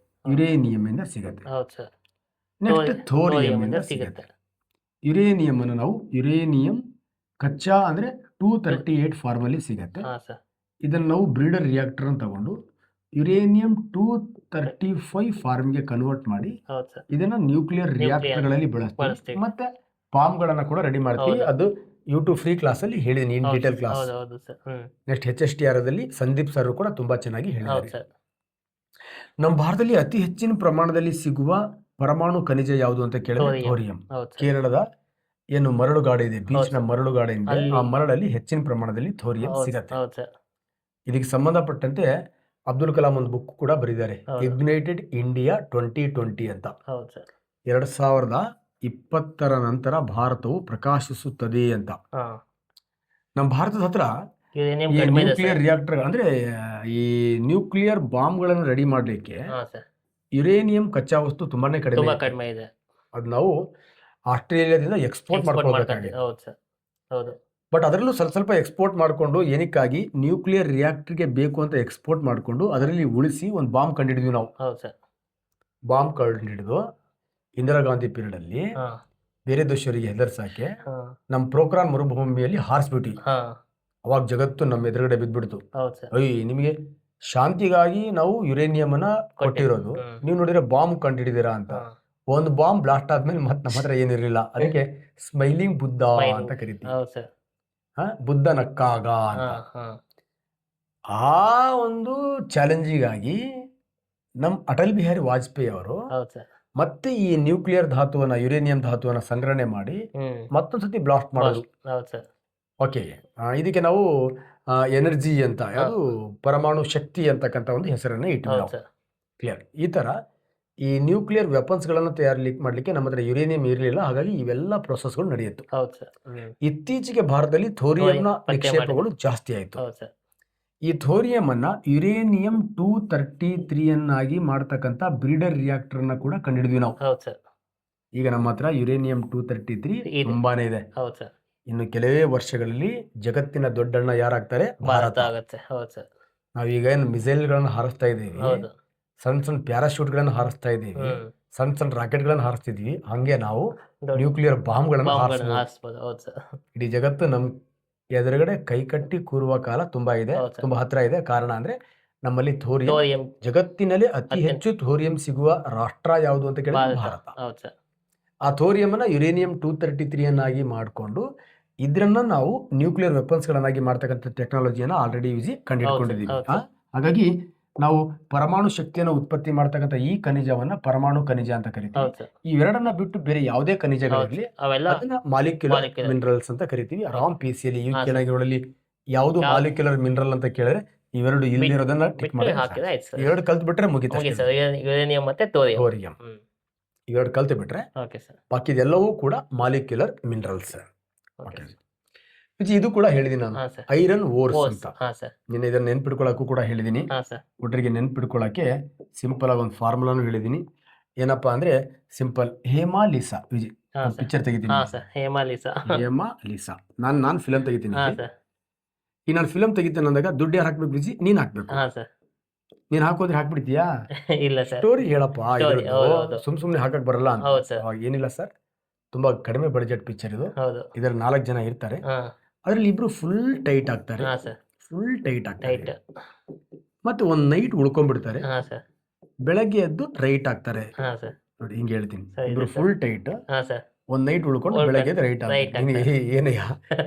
A: ಯುರೇನಿಯಂ ಇಂದ ಸಿಗತ್ತೆ.
B: ಹೌದು ಸರ್.
A: ನೆಕ್ಸ್ಟ್ ಥೋರಿಯಂ
B: ಥೋರಿಯಂ
A: ಇಂದ
B: ಇಂದ
A: ಸಿಗತ್ತೆ.
B: ಸಿಗುತ್ತೆ.
A: ಯುರೇನಿಯಂ ಅನ್ನು ನಾವು ಯುರೇನಿಯಂ ಕಚ್ಚಾ ಅಂದ್ರೆ 238 ಫಾರ್ಮ್ ಅಲ್ಲಿ ಸಿಗತ್ತೆ.
B: ಹಾ ಸರ್.
A: ಇದನ್ನು ನಾವು ಬ್ರೀಡರ್ ರಿಯಾಕ್ಟರ್ ಅಂತ ತಗೊಂಡು ಯುರೇನಿಯಂ 235 ಫಾರ್ಮ್ಗೆ ಕನ್ವರ್ಟ್ ಮಾಡಿ
B: ಹೌದು ಸರ್.
A: ಇದನ್ನ ನ್ಯೂಕ್ಲಿಯರ್ ರಿಯಾಕ್ಟರ್ಗಳಲ್ಲಿ ಬಳಸ್ತೀವಿ.
B: ಬಳಸ್ತೀವಿ.
A: ಮತ್ತೆ ಬಾಂಬ್ಗಳನ್ನ ಕೂಡ ರೆಡಿ ಮಾಡ್ತೀವಿ.
B: ಹೌದು.
A: ಅದು ಯೂಟ್ಯೂಬ್ ಫ್ರೀ ಕ್ಲಾಸ್ ಅಲ್ಲಿ ಹೇಳಿದೀನಿ, ಇನ್ ಡೀಟೇಲ್ ಕ್ಲಾಸ್.
B: ಹೌದು ಹೌದು ಸರ್.
A: ನೆಕ್ಸ್ಟ್ HSTR ದಲ್ಲಿ ಸಂದೀಪ್ ಸರ್ ಕೂಡ ತುಂಬಾ ಚೆನ್ನಾಗಿ
B: ಹೌದು
A: ಹೇಳಿದ್ದಾರೆ.
B: ಸರ್.
A: ನಮ್ಮ ಭಾರತದಲ್ಲಿ ಅತಿ ಹೆಚ್ಚಿನ ಪ್ರಮಾಣದಲ್ಲಿ ಸಿಗುವ ಪರಮಾಣು ಖನಿಜ ಯಾವುದು ಅಂತ ಕೇಳಿದ್ರೆ
B: ಥೋರಿಯಂ.
A: ಥೋರಿಯಂ.
B: ಹೌದು ಸರ್.
A: ಕೇರಳದ ಏನು ಮರಳುಗಾಡು ಇದೆ, ಬೀಚ್ ನ
B: ಹೌದು.
A: ಮರಳುಗಾಡು ಇದೆ,
B: ಅಲ್ಲಿ-
A: ಆ ಮರಳಲ್ಲಿ ಹೆಚ್ಚಿನ ಪ್ರಮಾಣದಲ್ಲಿ ಥೋರಿಯಂ
B: ಹೌದು
A: ಸಿಗತ್ತೆ.
B: ಹೌದು ಸರ್.
A: ಇದಕ್ಕೆ ಸಂಬಂಧಪಟ್ಟಂತೆ ಅಬ್ದುಲ್ ಕಲಾಂ ಒಂದು ಬುಕ್ ಕೂಡ ಬರೆದಿದ್ದಾರೆ,
B: ಹೌದು.
A: ಇಗ್ನೈಟೆಡ್ ಇಂಡಿಯಾ 2020 ಅಂತ.
B: ಹೌದು ಸರ್.
A: 2020 ನಂತರ ಭಾರತವು ಪ್ರಕಾಶಿಸುತ್ತದೆ ಅಂತ.
B: ಹಾ.
A: ನಮ್ಮ ಭಾರತದ ಹತ್ರ
B: ಯುರೇನಿಯಂ
A: ಈ
B: ಕಡಿಮೆ ಇದೆ
A: ನ್ಯೂಕ್ಲಿಯರ್
B: ಸರ್.
A: ರಿಯಾಕ್ಟರ್ ಅಂದ್ರೆ ಈ ನ್ಯೂಕ್ಲಿಯರ್ ಬಾಂಬ್ಗಳನ್ನು ರೆಡಿ ಮಾಡಲಿಕ್ಕೆ
B: ಹಾ ಸರ್.
A: ಯುರೇನಿಯಂ ಕಚ್ಚಾ ವಸ್ತು ತುಂಬಾನೇ ಕಡಿಮೆ
B: ತುಂಬಾ
A: ಇದೆ.
B: ಕಡಿಮೆ ಇದೆ.
A: ಅದು ನಾವು ಆಸ್ಟ್ರೇಲಿಯಾದಿಂದ ಎಕ್ಸ್ಪೋರ್ಟ್
B: ಎಕ್ಸ್ಪೋರ್ಟ್ ಮಾಡ್ಕೊಂತೀವಿ.
A: ಮಾಡ್ಕೋಬೇಕಾಗಿದೆ.
B: ಹೌದು ಸರ್. ಹೌದು.
A: ಬಟ್ ಅದರಲ್ಲೂ ಸ್ವಲ್ಪ ಸ್ವಲ್ಪ ಎಕ್ಸ್ಪೋರ್ಟ್ ಮಾಡಿಕೊಂಡು ಏನಕ್ಕಾಗಿ ನ್ಯೂಕ್ಲಿಯರ್ ರಿಯಾಕ್ಟರ್ಗೆ ಬೇಕು ಅಂತ ಎಕ್ಸ್ಪೋರ್ಟ್ ಮಾಡಿಕೊಂಡು ಅದರಲ್ಲಿ ಉಳಿಸಿ ಒಂದು ಬಾಂಬ್ ಕಂಡಿಡಿದ್ವಿ ನಾವು.
B: ಹೌದು ಸರ್.
A: ಬಾಂಬ್ ಕಂಡಿಡಿದು ಇಂದಿರಾ ಗಾಂಧಿ ಪೀರಿಯಡ್ ಅಲ್ಲಿ
B: ಹಾ.
A: ಬೇರೆ ದೇಶವರಿಗೆ ಹೆದರ್ಸಾಕೆ
B: ಹಾ.
A: ನಮ್ಮ ಪ್ರೋಕ್ರಾನ್ ಮರುಭೂಮಿಯಲ್ಲಿ ಹಾರಿಸ್ಬಿಟ್ವಿ.
B: ಹಾ.
A: ಅವಾಗ ಜಗತ್ತು ನಮ್ಮ ಎದುರುಗಡೆ ಬಿದ್ದ್ಬಿಡ್ತು.
B: ಹೌದು ಸರ್.
A: ಅಯ್ಯ, ನಿಮಗೆ ಶಾಂತಿಗಾಗಿ ನಾವು ಯುರೇನಿಯಂ ಅನ್ನ ಕೊಟ್ಟಿರೋದು, ನೀವು ನೋಡಿದ್ರೆ ಬಾಂಬ್ ಕಂಡಿಡಿದೀರಾ ಅಂತ.
B: ಹಾ.
A: ಒಂದು ಬಾಂಬ್ ಬ್ಲಾಸ್ಟ್ ಆದ್ಮೇಲೆ ಮತ್ತೆ ನಮ್ಮ ಹತ್ರ ಏನಿರಲಿಲ್ಲ. ಅದಕ್ಕೆ ಸ್ಮೈಲಿಂಗ್ ಬುದ್ಧ
B: Smiling.
A: ಅಂತ ಕರಿತೀವಿ.
B: ಹೌದು ಸರ್.
A: ಬುದ್ಧ ನಕ್ಕಾಗ ಅಂತ.
B: ಹಾ. ಹಾ.
A: ಆ ಒಂದು ಚಾಲೆಂಜಿಗಾಗಿ ನಮ್ಮ ಅಟಲ್ ಬಿಹಾರಿ ವಾಜಪೇಯಿ ಅವರು
B: ಹೌದು ಸರ್.
A: ಮತ್ತೆ ಈ ನ್ಯೂಕ್ಲಿಯರ್ ಧಾತುವನ್ನ, ಯುರೇನಿಯಂ ಧಾತುವನ್ನ ಸಂಗ್ರಹಣೆ ಮಾಡಿ ಮತ್ತೊಂದ್ಸತಿ ಬ್ಲಾಸ್ಟ್ ಮಾಡೋದು.
B: ಹೌದು ಸರ್.
A: ಓಕೆ, ಇದಕ್ಕೆ ನಾವು ಎನರ್ಜಿ ಅಂತ, ಯಾವುದು ಪರಮಾಣು ಶಕ್ತಿ ಅಂತಕ್ಕಂಥ ಒಂದು ಹೆಸರನ್ನ ಇಟ್ಟಿವಿ
B: ಹೌದು
A: ನಾವು.
B: ಸರ್.
A: ಕ್ಲಿಯರ್. ಈ ತರ ಈ ನ್ಯೂಕ್ಲಿಯರ್ ವೆಪನ್ಸ್ಗಳನ್ನು ಮಾಡ್ಲಿಕ್ಕೆ ನಮ್ಮ ಹತ್ರ ಯುರೇನಿಯಂ ಇರಲಿಲ್ಲ. ಹಾಗಾಗಿ ಇವೆಲ್ಲ ಪ್ರೊಸೆಸ್ಗಳು ನಡೆಯಿತು.
B: ಹೌದು ಸರ್.
A: ಇತ್ತೀಚೆಗೆ ಭಾರತದಲ್ಲಿ ಥೋರಿಯಂನ
B: ಪತ್ತೆ
A: ನಿಕ್ಷೇಪಗಳು ಜಾಸ್ತಿ ಆಯಿತು.
B: ಹೌದು ಸರ್.
A: ಈ ಥೋರಿಯಂ ಅನ್ನ ಯುರೇನಿಯಂ 233 ಅನ್ನಾಗಿ ಮಾಡ್ತಕ್ಕಂಥ ಬ್ರೀಡರ್ ರಿಯಾಕ್ಟರ್ ಅನ್ನ ಕೂಡ ಕಂಡಿಡಿದ್ವಿ ನಾವು.
B: ಹೌದು ಸರ್.
A: ಈಗ ನಮ್ಮ ಹತ್ರ ಯುರೇನಿಯಂ 233
B: ಇದೆ.
A: ತುಂಬಾನೇ ಇದೆ.
B: ಹೌದು ಸರ್.
A: ಇನ್ನು ಕೆಲವೇ ವರ್ಷಗಳಲ್ಲಿ ಜಗತ್ತಿನ ದೊಡ್ಡಣ್ಣ ಯಾರಾಗ್ತಾರೆ?
B: ಭಾರತ
A: ಭಾರತ.
B: ಆಗುತ್ತೆ. ಹೌದು ಸರ್.
A: ನಾವೀಗ ಏನು ಮಿಸೈಲ್ಗಳನ್ನು ಹಾರಿಸ್ತಾ ಇದ್ದೀವಿ,
B: ಹೌದು.
A: ಸಣ್ಣ ಸಣ್ಣ ಪ್ಯಾರಾಶೂಟ್ಗಳನ್ನು ಹಾರಿಸ್ತಾ ಇದ್ದೀವಿ, ಸಣ್ಣ ಸಣ್ಣ ರಾಕೆಟ್ಗಳನ್ನು ಹಾರಿಸ್ತಿದ್ವಿ. ಹಂಗೆ ನಾವು
B: ದೊಡ್ಡ
A: ನ್ಯೂಕ್ಲಿಯರ್ ಬಾಂಬ್ಗಳನ್ನು
B: ಬಾಂಬ್ಗಳನ್ನ
A: ಹಾರಿಸ್ಬೋದು.
B: ಹಾರಿಸ್ಬೋದು. ಹೌದು ಸರ್.
A: ಇಡೀ ಜಗತ್ತು ನಮ್ ಎದುರುಗಡೆ ಕೈಕಟ್ಟಿ ಕೂರುವ ಕಾಲ ತುಂಬಾ ಇದೆ,
B: ಹೌದು ಸರ್.
A: ತುಂಬಾ ಹತ್ರ ಇದೆ. ಕಾರಣ ಅಂದ್ರೆ ನಮ್ಮಲ್ಲಿ ಥೋರಿಯಂ,
B: ಥೋರಿಯಂ
A: ಜಗತ್ತಿನಲ್ಲಿ ಅತಿ
B: ಅತ್ಯಂತ-
A: ಹೆಚ್ಚು ಥೋರಿಯಂ ಸಿಗುವ ರಾಷ್ಟ್ರ ಯಾವುದು ಅಂತ ಕೇಳಿದ್ರೆ
B: ಭಾರತ.
A: ಭಾರತ.
B: ಹೌದು ಸರ್.
A: ಆ ಥೋರಿಯಂ ಅನ್ನ ಯುರೇನಿಯಂ 233 ಅನ್ನಾಗಿ ಮಾಡಿಕೊಂಡು ಇದ್ರನ್ನ ನಾವು ನ್ಯೂಕ್ಲಿಯರ್ ವೆಪನ್ಸ್ ಗಳನ್ನಾಗಿ ಮಾಡ್ತಕ್ಕಂಥ ಟೆಕ್ನಾಲಜಿಯನ್ನ ಆಲ್ರೆಡಿ ಕಂಡುಹಿಡ್ಕೊಂಡಿದ್ದೀವಿ.
B: ಹೌದು ಸರ್.
A: ಹಾಗಾಗಿ ನಾವು ಪರಮಾಣು ಶಕ್ತಿಯನ್ನು ಉತ್ಪತ್ತಿ ಮಾಡ್ತಕ್ಕಂಥ ಈ ಖನಿಜವನ್ನ ಪರಮಾಣು ಖನಿಜ ಅಂತ ಕರಿತೀವಿ.
B: ಹೌದು ಸರ್.
A: ಇವೆರಡನ್ನ ಬಿಟ್ಟು ಬೇರೆ ಯಾವುದೇ
B: ಹೌದು
A: ಖನಿಜಗಳಿರಲಿ
B: ಸರ್. ಅವೆಲ್ಲ
A: ಅದನ್ನ ಮಾಲಿಕ್ಯುಲರ್
B: Molecular.
A: ಮಿನರಲ್ಸ್ ಅಂತ ಕರಿತೀವಿ. ರಾಮ್ PCಯಲ್ಲಿ
B: ಹಾ,
A: ಕೆಳಗಿರೋಲ್ಲಿ ಯಾವುದು
B: ಯಾವ-
A: ಮಾಲಿಕ್ಯುಲರ್ ಮಿನರಲ್ ಅಂತ ಕೇಳಿದ್ರೆ ಇವೆರಡು ಇಲ್ಲಿರೋದನ್ನ ಟಿಕ್
B: ಬಿಟ್ಟು
A: ಮಾಡಿ
B: ಹಾಕಿದ್ರೆ ಆಯ್ತು ಸರ್.
A: ಇವೆರಡು ಕಲ್ತು ಬಿಟ್ರೆ ಮುಗಿತ.
B: Okay sir. ಯುರೇನಿಯಂ ಮತ್ತೆ ಥೋರಿಯಂ.
A: ಥೋರಿಯಂ ಇವೆರಡು ಕಲ್ತು ಬಿಟ್ರೆ
B: ಓಕೆ ಸರ್.
A: ಬಾಕಿದೆಲ್ಲವೂ ಕೂಡ ಮಾಲಿಕ್ಯುಲರ್ ಮಿನರಲ್ಸ್.
B: ಓಕೆ.
A: ಇದು ಕೂಡ ಹೇಳಿದೀನಿ ನಾನು,
B: ಹಾ ಸರ್.
A: ಐರನ್ ಓರ್ಸ್
B: ಓಸ್.
A: ಅಂತ.
B: ಹಾ ಸರ್.
A: ನಿನ್ನೆ ಇದನ್ನ ನೆನ್ಪಿಡ್ಕೊಳಕ್ಕೂ ಕೂಡ ಹೇಳಿದೀನಿ.
B: ಹಾ ಸರ್.
A: ಒಟ್ಟರಿಗೆ ನೆನ್ಪಿಡ್ಕೊಳಕ್ಕೆ ಸಿಂಪಲ್ ಆಗಿ ಒಂದು ಫಾರ್ಮುಲಾನು ಹೇಳಿದೀನಿ. ಏನಪ್ಪಾ ಅಂದ್ರೆ ಸಿಂಪಲ್ ಹೇಮಾಲಿಸಾ ವಿಜಯ್
B: ಹಾ ಸರ್.
A: ಪಿಕ್ಚರ್ ತೆಗಿತೀನಿ.
B: ಹಾ ಸರ್. ಹೇಮಾಲಿಸಾ.
A: ಹೇಮಾಲಿಸಾ ನಾನು ಫಿಲಂ ತೆಗಿತೀನಿ.
B: ಹಾ ಸರ್.
A: ಈ ನಾನು ಫಿಲಂ ತೆಗಿತೇನೆ ಅಂದಾಗ ದುಡ್ಡು ಯಾರು ಹಾಕ್ಬೇಕು ವಿಜಿ? ನೀನ್ ಹಾಕ್ಬೇಕು.
B: ಹಾ ಸರ್.
A: ನೀನ್ ಹಾಕೋದ್ರೆ ಹಾಕ್ಬಿಡ್ತೀಯಾ?
B: ಇಲ್ಲ ಸರ್.
A: ಸ್ಟೋರಿ ಹೇಳಪ್ಪ,
B: Story, ಹೌದು, ಹೌದು.
A: ಸುಮ್ನೆ ಹಾಕಕ್ ಬರಲ್ಲ ಅಂತ.
B: ಹೌದು ಸರ್.
A: ಅವಾಗ ಏನಿಲ್ಲ ಸರ್, ತುಂಬಾ ಕಡಿಮೆ ಬಡ್ಜೆಟ್ ಪಿಕ್ಚರ್ ಇದು.
B: ಹೌದು.
A: ಇದರ 4 ಜನ ಇರ್ತಾರೆ.
B: ಹಾ.
A: ಅದ್ರಲ್ಲಿ ಇಬ್ರು ಫುಲ್ ಟೈಟ್ ಆಗ್ತಾರೆ.
B: ಹಾ ಸರ್.
A: ಫುಲ್ ಟೈಟ್ ಆಗ್ತಾರೆ.
B: ರೈಟ್.
A: ಮತ್ತೆ ಒಂದ್ ನೈಟ್ ಉಳ್ಕೊಂಡ್ಬಿಡ್ತಾರೆ.
B: ಹಾ ಸರ್.
A: ಬೆಳಗ್ಗೆ ಎದ್ದು ರೈಟ್ ಆಗ್ತಾರೆ.
B: ಹಾ ಸರ್.
A: ನೋಡಿ ಹಿಂಗೆ ಹೇಳ್ತೀನಿ,
B: ಸರಿ
A: ಇಬ್ರು
B: ಸರ್.
A: ಫುಲ್ ಟೈಟ್,
B: ಹಾ ಸರ್.
A: ಒಂದ್ ನೈಟ್ ಉಳ್ಕೊಂಡು
B: ಉಳ್ಕೊಂಡು
A: ಬೆಳಗ್ಗೆ ರೈಟ್
B: right
A: ಆಗ್ತಾರೆ. ಏನಯ್ಯ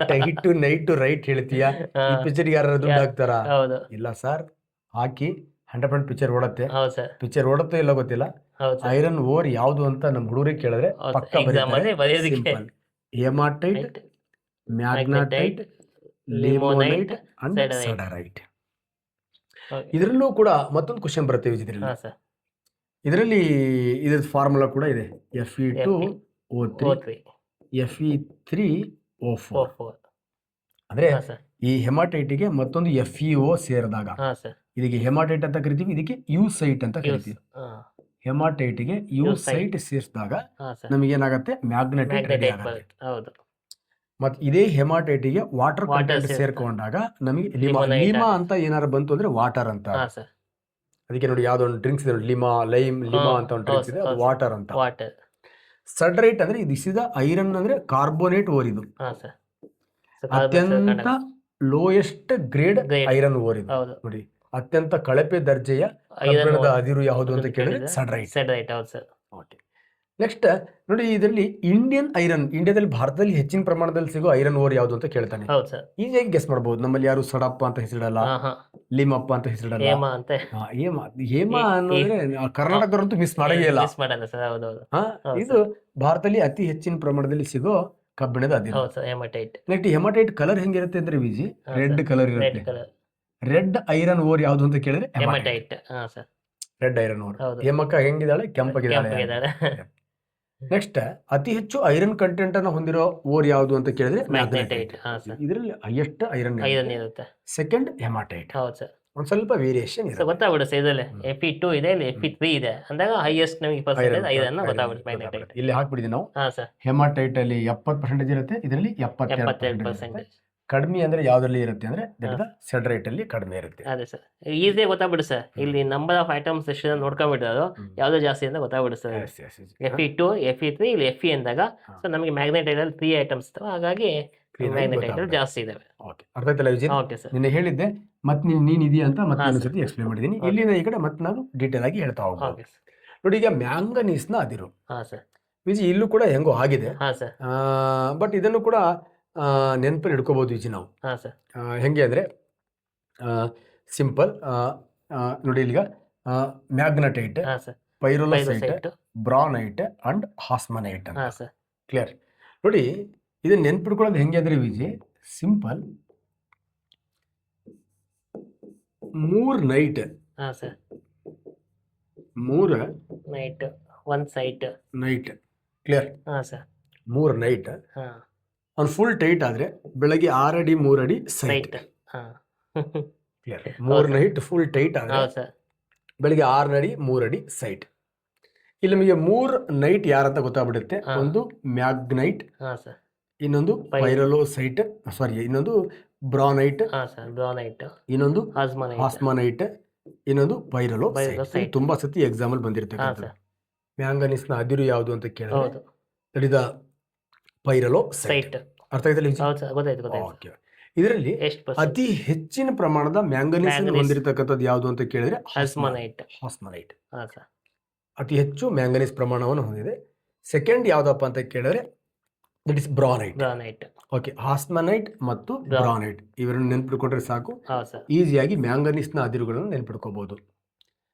A: tight to night to right ಹೇಳ್ತೀಯಾ?
B: ಹಾ.
A: ಈ ಪಿಕ್ಚರ್ಗೆ ಯಾರು ದುಡ್ಡು ಹಾಕ್ತಾರಾ?
B: ಹೌದು.
A: ಇಲ್ಲ ಸರ್, ಹಾಕಿ 100% ಪಿಕ್ಚರ್ ಓಡತ್ತೆ.
B: ಹೌದು ಸರ್.
A: ಪಿಕ್ಚರ್ ಓಡುತ್ತೋ ಇಲ್ಲ ಗೊತ್ತಿಲ್ಲ.
B: ಹೌದು ಸರ್.
A: ಐರನ್ ಓರ್ ಯಾವುದು ಅಂತ ನಮ್ಮ ಹುಡುಗರಿಗೆ ಕೇಳಿದ್ರೆ
B: ಹೌದು
A: ಪಕ್ಕ
B: ಸರ್. ಎಕ್ಸಾಮ್ ಅಲ್ಲಿ ಬರೆಯೋದಕ್ಕೆ
A: simple ಹೇಮಾಟೈಟ್,
B: Right.
A: Magnetite,
B: limonite,
A: limonite and
B: ಸೆಡರೈಟ್.
A: ಸೆಡರೈಟ್.
B: Okay.
A: ಇದರಲ್ಲೂ ಕೂಡ ಮತ್ತೊಂದು ಕ್ವಶನ್ ಬರುತ್ತೆ ಇದರಲ್ಲಿ.
B: ಹಾ ಸರ್.
A: ಇದರಲ್ಲಿ ಇದ್ರ ಫಾರ್ಮುಲಾ ಕೂಡ ಇದೆ. Fe2O3
B: O3
A: Fe3O4.
B: O4.
A: ಅಂದ್ರೆ
B: ಹಾ ಸರ್.
A: ಈ ಹೆಮಾಟೈಟಿಗೆ ಮತ್ತೊಂದು FeO ಸೇರಿದಾಗ
B: ಹಾ ಸರ್.
A: ಇದಕ್ಕೆ ಹೆಮಾಟೈಟ್ ಅಂತ ಕರಿತೀವಿ, ಇದಕ್ಕೆ ಯೂಸೈಟ್ ಅಂತ ಕರಿತೀವಿ.
B: ಹಾ.
A: ಹೆಮಾಟೈಟಿಗೆ ಯೂಸೈಟ್ ಸೇರಿಸಿದಾಗ
B: ಹಾ ಸರ್.
A: ನಮಗೇನಾಗತ್ತೆ? ಮ್ಯಾಗ್ನೆಟೈಟ್ ರೆಡಿ
B: ಮ್ಯಾಗ್ನೆಟೈಟ್
A: ಆಗುತ್ತೆ.
B: ಬರುತ್ತೆ. ಹೌದು.
A: ಮತ್ತು ಇದೇ ಹೆಮಾಟೈಟಿಗೆ ವಾಟರ್
B: Water
A: ಕಂಟೆಂಟ್
B: ಸೇರ್ತಾ.
A: ಸೇರ್ಕೊಂಡಾಗ ನಮಗೆ ಲಿಮಾ
B: Limonite
A: ಲಿಮಾ
B: ಆಗುತ್ತೆ.
A: ಅಂತ ಏನಾರು ಬಂತು ಅಂದ್ರೆ ವಾಟರ್ ಅಂತ.
B: ಹಾ ಸರ್.
A: ಅದಕ್ಕೆ ನೋಡಿ ಯಾವ್ದೋ ಒಂದು ಡ್ರಿಂಕ್ಸ್ ಇದೆ ನೋಡಿ, ಲಿಮಾ ಅಂತ ಒಂದು ಡ್ರಿಂಕ್ಸ್ ಇದೆ, ಅದು ವಾಟರ್ ಅಂತ.
B: ವಾಟರ್.
A: ಸಡ್ರೈಟ್ ಅಂದ್ರೆ ದಿಸ್ ಐರನ್ ಅಂದ್ರೆ ಕಾರ್ಬೋನೇಟ್ ಓರ್ ಇದು,
B: ಹಾ ಸರ್.
A: ಅತ್ಯಂತ lowest grade
B: Grade.
A: Iron ore ಇದು.
B: ಹೌದು.
A: ನೋಡಿ, ಅತ್ಯಂತ ಕಳಪೆ ದರ್ಜೆಯ ಕಬ್ಬಿಣದ ಅದಿರು ಯಾವುದು ಅಂತ ಕೇಳಿದ್ರೆ ಸಡ್ರೈಟ್.
B: ಸೆಡ್ರೈಟ್. ಹೌದು ಸರ್.
A: ಓಕೆ. ನೆಕ್ಸ್ಟ್ ನೋಡಿ, ಇದರಲ್ಲಿ ಇಂಡಿಯನ್ ಐರನ್, ಇಂಡಿಯಾದಲ್ಲಿ ಭಾರತದಲ್ಲಿ ಹೆಚ್ಚಿನ ಪ್ರಮಾಣದಲ್ಲಿ ಸಿಗೋ ಐರನ್ ಓರ್ ಯಾವುದು ಅಂತ ಕೇಳ್ತಾನೆ.
B: ಹೌದು ಸರ್.
A: ಈಸಿಯಾಗಿ ಗೆಸ್ ಮಾಡಬಹುದು. ನಮ್ಮಲ್ಲಿ ಯಾರು ಸಡಪ್ಪ ಅಂತ ಹೆಸರಿಡಲ್ಲ,
B: ಹಾ ಹಾ.
A: ಲಿಮಪ್ಪ ಅಂತ ಹೆಸರಿಡಲ್ಲ.
B: ಹೇಮ ಅಂತ
A: ಹೇಮ ಅನ್ನೋದ್ರೆ ಕರ್ನಾಟಕದವರಂತೂ ಮಿಸ್ ಮಾಡೇ ಇಲ್ಲ.
B: ಮಿಸ್ ಮಾಡಲ್ಲ ಸರ್. ಹೌದು ಹೌದು.
A: ಹಾ,
B: ಹೌದು
A: ಇದು ಭಾರತದಲ್ಲಿ ಅತಿ ಹೆಚ್ಚಿನ ಪ್ರಮಾಣದಲ್ಲಿ ಸಿಗೋ ಕಬ್ಬಿಣದ ಅದಿರು.
B: ಹೌದು sir. Haematite.
A: Next haematite colour ಹೆಂಗಿರುತ್ತೆ ಅಂದ್ರೆ ವಿಜಿ,
B: ಹಾ,
A: ರೆಡ್
B: ಸರ್.
A: ಕಲರ್
B: ರೆಡ್
A: ಇರುತ್ತೆ.
B: ಕಲರ್.
A: ರೆಡ್ ಐರನ್ ಓರ್ ಯಾವುದು ಅಂತ ಕೇಳಿದ್ರೆ ಹೆಮಟೈಟ್.
B: ಹೆಮಟೈಟ್. ಹಾ ಸರ್.
A: Red iron ore.
B: ಹೌದು.
A: ಹೇಮಕ್ಕ ಹೆಂಗಿದಾಳೆ? ಕೆಂಪಗಿದಾಳೆ.
B: ಕೆಂಪಗಿದಾಳೆ.
A: ನೆಕ್ಸ್ಟ್ ಅತಿ ಹೆಚ್ಚು ಐರನ್ ಕಂಟೆಂಟ್ ಅನ್ನು ಹೊಂದಿರೋ ಓರ್ ಯಾವುದು ಅಂತ ಕೇಳಿದ್ರೆ
B: ಮ್ಯಾಗ್ನೆಟೈಟ್. ಹಾ ಸರ್.
A: ಇದರಲ್ಲಿ ಹೈಯೆಸ್ಟ್ ಐರನ್.
B: ಐರನ್ ಇರುತ್ತೆ.
A: ಸೆಕೆಂಡ್ ಹೆಮಾಟೈಟ್.
B: ಹೌದು ಸರ್.
A: ಒಂದ್ ಸ್ವಲ್ಪ ವೇರಿಯೇಷನ್
B: ಸೊ ಗೊತ್ತಾಗ್ಬಿಡುತ್ತೆ ಸರ್. ಇದರಲ್ಲಿ Fe2 ಇದೆ, ಇಲ್ಲಿ Fe3 ಇದೆ ಅಂದಾಗ ಹೈಯೆಸ್ಟ್ ನಮಗೆ ಪರ್ಸೆಂಟೇಜ್ ಐರನ್ ಗೊತ್ತಾಗ್ಬಿಡುತ್ತೆ ಮ್ಯಾಗ್ನೆಟೈಟ್.
A: ಇಲ್ಲಿ ಹಾಕ್ಬಿಟ್ಟಿದ್ದೀವಿ ನಾವು.
B: ಹಾ ಸರ್.
A: ಹೆಮಾಟೈಟ್ ಅಲ್ಲಿ 70% ಇರುತ್ತೆ, ಇದರಲ್ಲಿ 72%. ಕಡಿಮೆ ಅಂದ್ರೆ ಯಾವ್ದ್ರಲ್ಲಿ ಇರುತ್ತೆ ಅಂದ್ರೆ ಸೆಡ್ರೈಟ್ ಅಲ್ಲಿ ಕಡಿಮೆ ಇರುತ್ತೆ.
B: ಅದೇ ಸರ್, ಈಸಿಯಾಗಿ ಗೊತ್ತಾಗ್ಬಿಡುತ್ತೆ ಸರ್. ಇಲ್ಲಿ ನಂಬರ್ ಆಫ್ ಐಟಮ್ಸ್ ಎಷ್ಟು ನೋಡ್ಕೊಂಡ್ಬಿಟ್ಟು ಯಾವ್ದು ಜಾಸ್ತಿ ಅಂತ ಗೊತ್ತಾಗ್ಬಿಡುತ್ತೆ ಸರ್. Fe2, Fe3, ಇಲ್ಲಿ Fe ಅಂದಾಗ ಸೊ ನಮಗೆ ಮ್ಯಾಗ್ನೆಟೈಟ್ ಅಲ್ಲಿ 3 ಐಟಮ್ಸ್ ಇದಾವೆ, ಹಾಗಾಗಿ ಮ್ಯಾಗ್ನೆಟೈಟ್ ಅಲ್ಲಿ ಜಾಸ್ತಿ ಇದಾವೆ.
A: ಓಕೆ, ಅರ್ಥ ಆಯ್ತಲ್ಲ ವಿಜಯ್?
B: Okay sir.
A: ನಿನ್ನೆ ಹೇಳಿದ್ದೆ, ಮತ್ತೆ ನೀನ್ ಇದೆಯಾ ಅಂತ ಮತ್ತೆ ಇನ್ನೊಂದ್ಸತಿ ಎಕ್ಸ್ಪ್ಲೇನ್ ಮಾಡಿದ್ದೀನಿ. ಇಲ್ಲಿಂದ ಈ ಕಡೆ ಮತ್ತೆ ನಾನು ಡೀಟೇಲ್ ಆಗಿ ಹೇಳ್ತಾ ಹೋಗ್ಬೋದು.
B: Okay sir.
A: ನೋಡಿ, ಈಗ ಮ್ಯಾಂಗನೀಸ್ ನ ಅದಿರು
B: ಹಾ ಸರ್.
A: ವಿಜಿ ಇಲ್ಲೂ ಕೂಡ ಹೆಂಗೋ ಆಗಿದೆ.
B: ಹಾ ಸರ್.
A: ಬಟ್ ಇದನ್ನು ಕೂಡ ನೆನಪಲ್ಲಿ ಇಟ್ಕೋಬಹುದು ವಿಜಿ ನಾವು.
B: ಹಾ ಸರ್.
A: ಹೆಂಗೆ ಅಂದ್ರೆ ಸಿಂಪಲ್ ನೋಡಿ, ಇಲ್ಲಿಗ ಮ್ಯಾಗ್ನಟೈಟ್,
B: ಹಾ ಸರ್.
A: ಪೈರೋಲಸೈಟ್, ಬ್ರಾನೈಟ್ ಅಂಡ್ ಹಾಸ್ಮನೈಟ್ ಅಂತ.
B: ಹಾ ಸರ್.
A: ಕ್ಲಿಯರ್? ನೋಡಿ, ಇದನ್ನ ನೆನ್ಪಿಟ್ಕೊಳ್ಳೋದು ಹೆಂಗೆ ಅಂದ್ರೆ ವಿಜಿ ಸಿಂಪಲ್ 3 ನೈಟ್.
B: ಹಾ sir.
A: 3
B: night, 1 site.
A: Night. Clear?
B: ಹಾ ಸರ್.
A: 3 ನೈಟ್
B: ಹಾ.
A: ಅವ್ನು ಫುಲ್ ಟೈಟ್ ಆದ್ರೆ ಬೆಳಗ್ಗೆ 6 ಅಡಿ 3 ಅಡಿ ಸೈಟ್.
B: ಸೈಟ್. ಹಾ.
A: ಕ್ಲಿಯರ್? 3 ನೈಟ್ ಫುಲ್ ಟೈಟ್ ಆದ್ರೆ
B: ಹೌದು ಸರ್.
A: ಬೆಳಿಗ್ಗೆ 6 ಅಡಿ 3 ಅಡಿ ಸೈಟ್. ಇಲ್ಲಿ ನಮಗೆ 3 ನೈಟ್ ಯಾರಂತ ಗೊತ್ತಾಗ್ಬಿಡುತ್ತೆ. ಒಂದು ಮ್ಯಾಗ್ನೈಟ್,
B: ಹಾ ಸರ್.
A: ಇನ್ನೊಂದು ಪೈರಲೋಸೈಟ್, ಸಾರಿ ಇನ್ನೊಂದು ಬ್ರಾನೈಟ್,
B: ಹಾ ಸರ್. ಬ್ರಾನೈಟ್,
A: ಇನ್ನೊಂದು
B: ಹಾಸ್ಮನೈಟ್,
A: ಹಾಸ್ಮನೈಟ್, ಇನ್ನೊಂದು ಪೈರಲೋಸೈಟ್.
B: ಪೈರಲೋಸೈಟ್.
A: ತುಂಬಾ ಸತಿ ಎಕ್ಸಾಂಪಲ್
B: ಹಾ
A: ಬಂದಿರ್ತಕ್ಕಂಥ.
B: ಸರ್.
A: ಮ್ಯಾಂಗನೀಸ್ ನ ಅದಿರು ಯಾವುದು ಅಂತ ಕೇಳಿದ್ರೆ
B: ಹೌದು.
A: ತಡಿದ ಪೈರಲೋಸೈಟ್.
B: ಸೈಟ್.
A: ಅರ್ಥ ಆಯ್ತಲ್ಲ ವಿಜಿ?
B: ಹೌದು ಸರ್, ಗೊತ್ತಾಯ್ತು ಗೊತ್ತಾಯ್ತು.
A: ಓಕೆ. ಇದರಲ್ಲಿ
B: ಎಷ್ಟು ಪರ್ಸೆಂಟ್?
A: ಅತಿ ಹೆಚ್ಚಿನ ಪ್ರಮಾಣದ ಮ್ಯಾಂಗನೀಸ್ ಹೊಂದಿರತಕ್ಕಂಥದ್ದು ಯಾವುದು ಅಂತ ಕೇಳಿದ್ರೆ
B: ಹಾಸ್ಮನೈಟ್.
A: ಹಾಸ್ಮನೈಟ್
B: ಹಾ ಸರ್.
A: ಅತಿ ಹೆಚ್ಚು ಮ್ಯಾಂಗನೀಸ್ ಪ್ರಮಾಣವನ್ನು ಹೊಂದಿದೆ. ಸೆಕೆಂಡ್ ಯಾವ್ದಪ್ಪ ಅಂತ ಕೇಳಿದ್ರೆ ದಟ್ ಇಸ್ ಬ್ರಾನೈಟ್.
B: ಬ್ರಾನೈಟ್.
A: ಓಕೆ, ಹಾಸ್ಮನೈಟ್ ಮತ್ತು ಬ್ರಾನೈಟ್ ಇವೆರನ್ನು ನೆನ್ಪಿಟ್ಕೊಂಡ್ರೆ ಸಾಕು.
B: ಹೌದು ಸರ್.
A: ಈಸಿಯಾಗಿ ಮ್ಯಾಂಗನೀಸ್ ನ ಅದಿರುಗಳನ್ನು ನೆನ್ಪಿಟ್ಕೋಬಹುದು.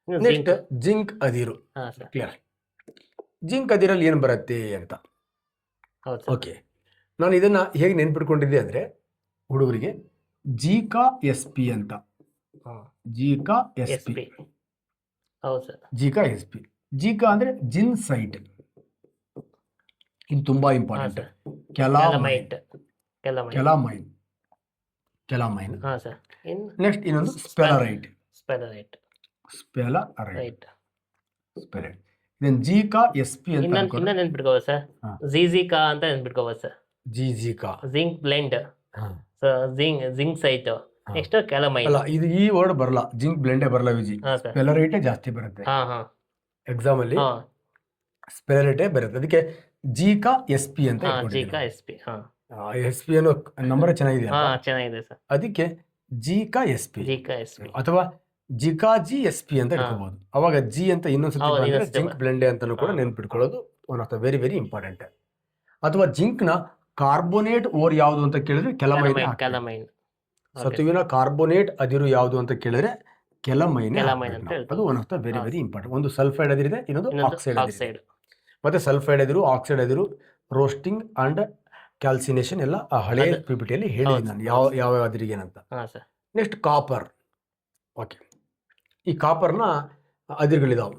A: ನೆಕ್ಸ್ಟ್ ಜಿಂಕ್ ಅದಿರು.
B: ಹಾ ಸರ್.
A: ಕ್ಲಿಯರ್? ಜಿಂಕ್ ಅದಿರಲ್ಲಿ ಏನು ಬರುತ್ತೆ ಅಂತ.
B: ಹೌದು ಸರ್.
A: ಓಕೆ, ನಾನು ಇದನ್ನ ಹೇಗೆ ನೆನ್ಪಿಟ್ಕೊಂಡಿದ್ದೆ ಅಂದ್ರೆ ಹುಡುಗರಿಗೆ ಜೀಕಾ SP ಅಂತ. Zika SP.
B: ಹೌದು ಸರ್.
A: Zika SP. ಜೀಕಾ ಅಂದ್ರೆ ಜಿನ್ಸೈಟ್. ಇದು ತುಂಬಾ ಇಂಪಾರ್ಟೆಂಟ್.
B: ಕೆಲಾಮೈಟ್.
A: ಕೆಲಾಮೈನ್. ಕೆಲಾಮೈನ್.
B: ಹಾ ಸರ್.
A: ನೆಕ್ಸ್ಟ್ ಇನ್ನೊಂದು ಸ್ಪೆಲರೈಟ್.
B: ಸ್ಪೆಲರೈಟ್.
A: ಸ್ಪೆಲರೈಟ್. ಸ್ಪೆಲರೈಟ್. ಇದನ್ನ ಜೀಕಾ SP ಅಂತ
B: ಇನ್ನೊಂದು ನೆನ್ಪಿಟ್ಕೋಬೋದು ಸರ್. ಜಿಜಿಕಾ ಅಂತ ನೆನ್ಪಿಟ್ಕೋಬೋದು ಸರ್.
A: ಜೀಜಿಕಾ.
B: Zinc blende. Zincite. Next calamine.
A: ಅಲ್ಲ, ಇದು ಈ ವರ್ಡ್ ಬರಲ್ಲ, ಜಿಂಕ್ ಬ್ಲೆಂಡೇ ಬರಲ್ಲ ವಿಜಿ. ಸ್ಪೆಲರೈಟೇ ಜಾಸ್ತಿ ಬರುತ್ತೆ.
B: ಹಾ ಹಾ.
A: ಎಕ್ಸಾಮ್ ಅಲ್ಲಿ ಸ್ಪೆಲರೈಟೇ ಬರುತ್ತೆ. ಅದಕ್ಕೆ ಜೀಕಾ SP ಅಂತ
B: ಜೀಕಾ SP. ಹಾ.
A: SP ಅನ್ನೋ ನಂಬರ್ ಚೆನ್ನಾಗಿದೆ.
B: ಹಾ, ಚೆನ್ನಾಗಿದೆ ಸರ್.
A: ಅದಕ್ಕೆ ಜೀಕಾ SP
B: ಜೀಕಾ SP
A: ಅಥವಾ ಜಿಕಾಜಿ SP ಅಂತ ಇಟ್ಕೋಬಹುದು. ಅವಾಗ ಜಿ ಅಂತ ಇನ್ನೊಂದ್ಸತಿ ಬಂದ್ರೆ ಜಿಂಕ್ ಬ್ಲೆಂಡೆ ಅಂತಾನು ಕೂಡ ನೆನ್ಪಿಟ್ಕೊಳ್ಳೋದು one of the very very important. ಅಥವಾ ಜಿಂಕ್ ನ ಕಾರ್ಬೋನೇಟ್ ಓರ್ ಯಾವುದು ಅಂತ ಕೇಳಿದ್ರೆ ಕೆಲಾಮೈನ್. ಸತುವಿನ ಕಾರ್ಬೋನೇಟ್ ಅದಿರು ಯಾವುದು ಅಂತ ಕೇಳಿದ್ರೆ ಕೆಲಾಮೈನ್. ಅದು one of the very very important. ಒಂದು ಸಲ್ಫೈಡ್ ಅದಿರಿದೆ, ಇನ್ನೊಂದು ಆಕ್ಸೈಡ್. ಮತ್ತೆ ಸಲ್ಫೈಡ್ ಅದಿರು, ಆಕ್ಸೈಡ್ ಅದಿರು, ರೋಸ್ಟಿಂಗ್ ಅಂಡ್ ಕ್ಯಾಲ್ಸಿನೇಷನ್ ಎಲ್ಲ ಹಳೆ PPTಯಲ್ಲಿ ಹೇಳಿದ್ದೀನಿ ನಾನು ಯಾವ ಅದಿರಿಗೆ ಏನಂತ. Next copper. ಓಕೆ, ಈ ಕಾಪರ್ನ ಅದಿರುಗಳಿದಾವೆ.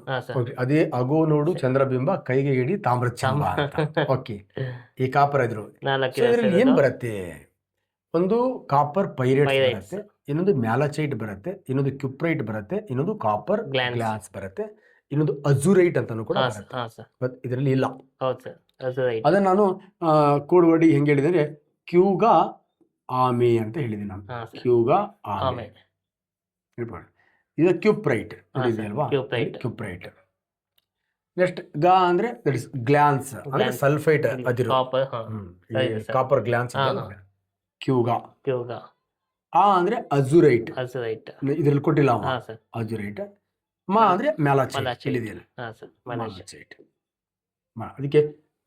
A: ಅದೇ ಅಗೋ ನೋಡು ಚಂದ್ರಬಿಂಬ ಕೈಗೆ ಹಿಡಿ ತಾಮ್ರ ಚಂಬ ಅಂತ. ಓಕೆ, ಈ ಕಾಪರ್ ಅದಿರು ಇದರಲ್ಲಿ ಏನ್ ಬರುತ್ತೆ? ಒಂದು ಕಾಪರ್ ಪೈರೇಟ್ ಬರುತ್ತೆ, ಇನ್ನೊಂದು ಮ್ಯಾಲಚೈಟ್ ಬರುತ್ತೆ, ಇನ್ನೊಂದು ಕ್ಯುಪ್ರೈಟ್ ಬರುತ್ತೆ, ಇನ್ನೊಂದು ಕಾಪರ್ ಗ್ಲಾನ್ಸ್ ಬರುತ್ತೆ, ಇನ್ನೊಂದು ಅಜುರೈಟ್ ಅಂತಾನು ಕೂಡ ಬರುತ್ತೆ. ಬಟ್ ಇದರಲ್ಲಿ ಇಲ್ಲ. ಅದನ್ನ ನಾನು ಕೋಡ್ ವರ್ಡ್ ಹೆಂಗೆ ಹೇಳಿದ್ರೆ ಕ್ಯೂಗ ಆಮೆ ಅಂತ ಹೇಳಿದ್ದೀನಿ ನಾನು.
B: ಹಾ ಸರ್
A: ಕ್ಯೂಗ ಆಮೆ
B: ಆಮೆ
A: ಇಟ್ಕೊಳ್ಳಿ. ಇದು ಕ್ಯೂಪ್ರೈಟ್ ಅಲ್ವಾ?
B: ಕ್ಯೂಪ್ರೈಟ್
A: ಕ್ಯೂಪ್ರೈಟ್. ನೆಕ್ಸ್ಟ್ ಗ ಅಂದ್ರೆ ದಟ್ ಇಸ್ ಗ್ಲಾನ್ಸ್ ಅಂದ್ರೆ
B: Glans.
A: ಸಲ್ಫೈಟ್ ಅದಿರು.
B: ಕಾಪರ್ ಸರಿ ಸರ್.
A: ಕಾಪರ್ ಗ್ಲಾನ್ಸ್
B: ಹಾ,
A: ಇದೆಯಲ್ಲ ಕ್ಯೂಗ.
B: ಕ್ಯೂಗ
A: ಆ ಅಂದ್ರೆ ಅಜುರೈಟ್,
B: ಅಜುರೈಟ್
A: ಇದ್ರಲ್ಲಿ ಕೊಟ್ಟಿಲ್ಲ ಅವ
B: ಹಾ ಸರ್
A: ಅಜುರೈಟ್. ಮಾ ಅಂದ್ರೆ ಮ್ಯಾಲಾಚೈಟ್
B: ಮಲಾಚೈಟ್.
A: ಇಲ್ಲಿದೆಯಲ್ಲ
B: ಹಾ ಸರ್ ಮಲಾಚ್
A: ಮ್ಯಾಲಾಚೈಟ್. ಅದಕ್ಕೆ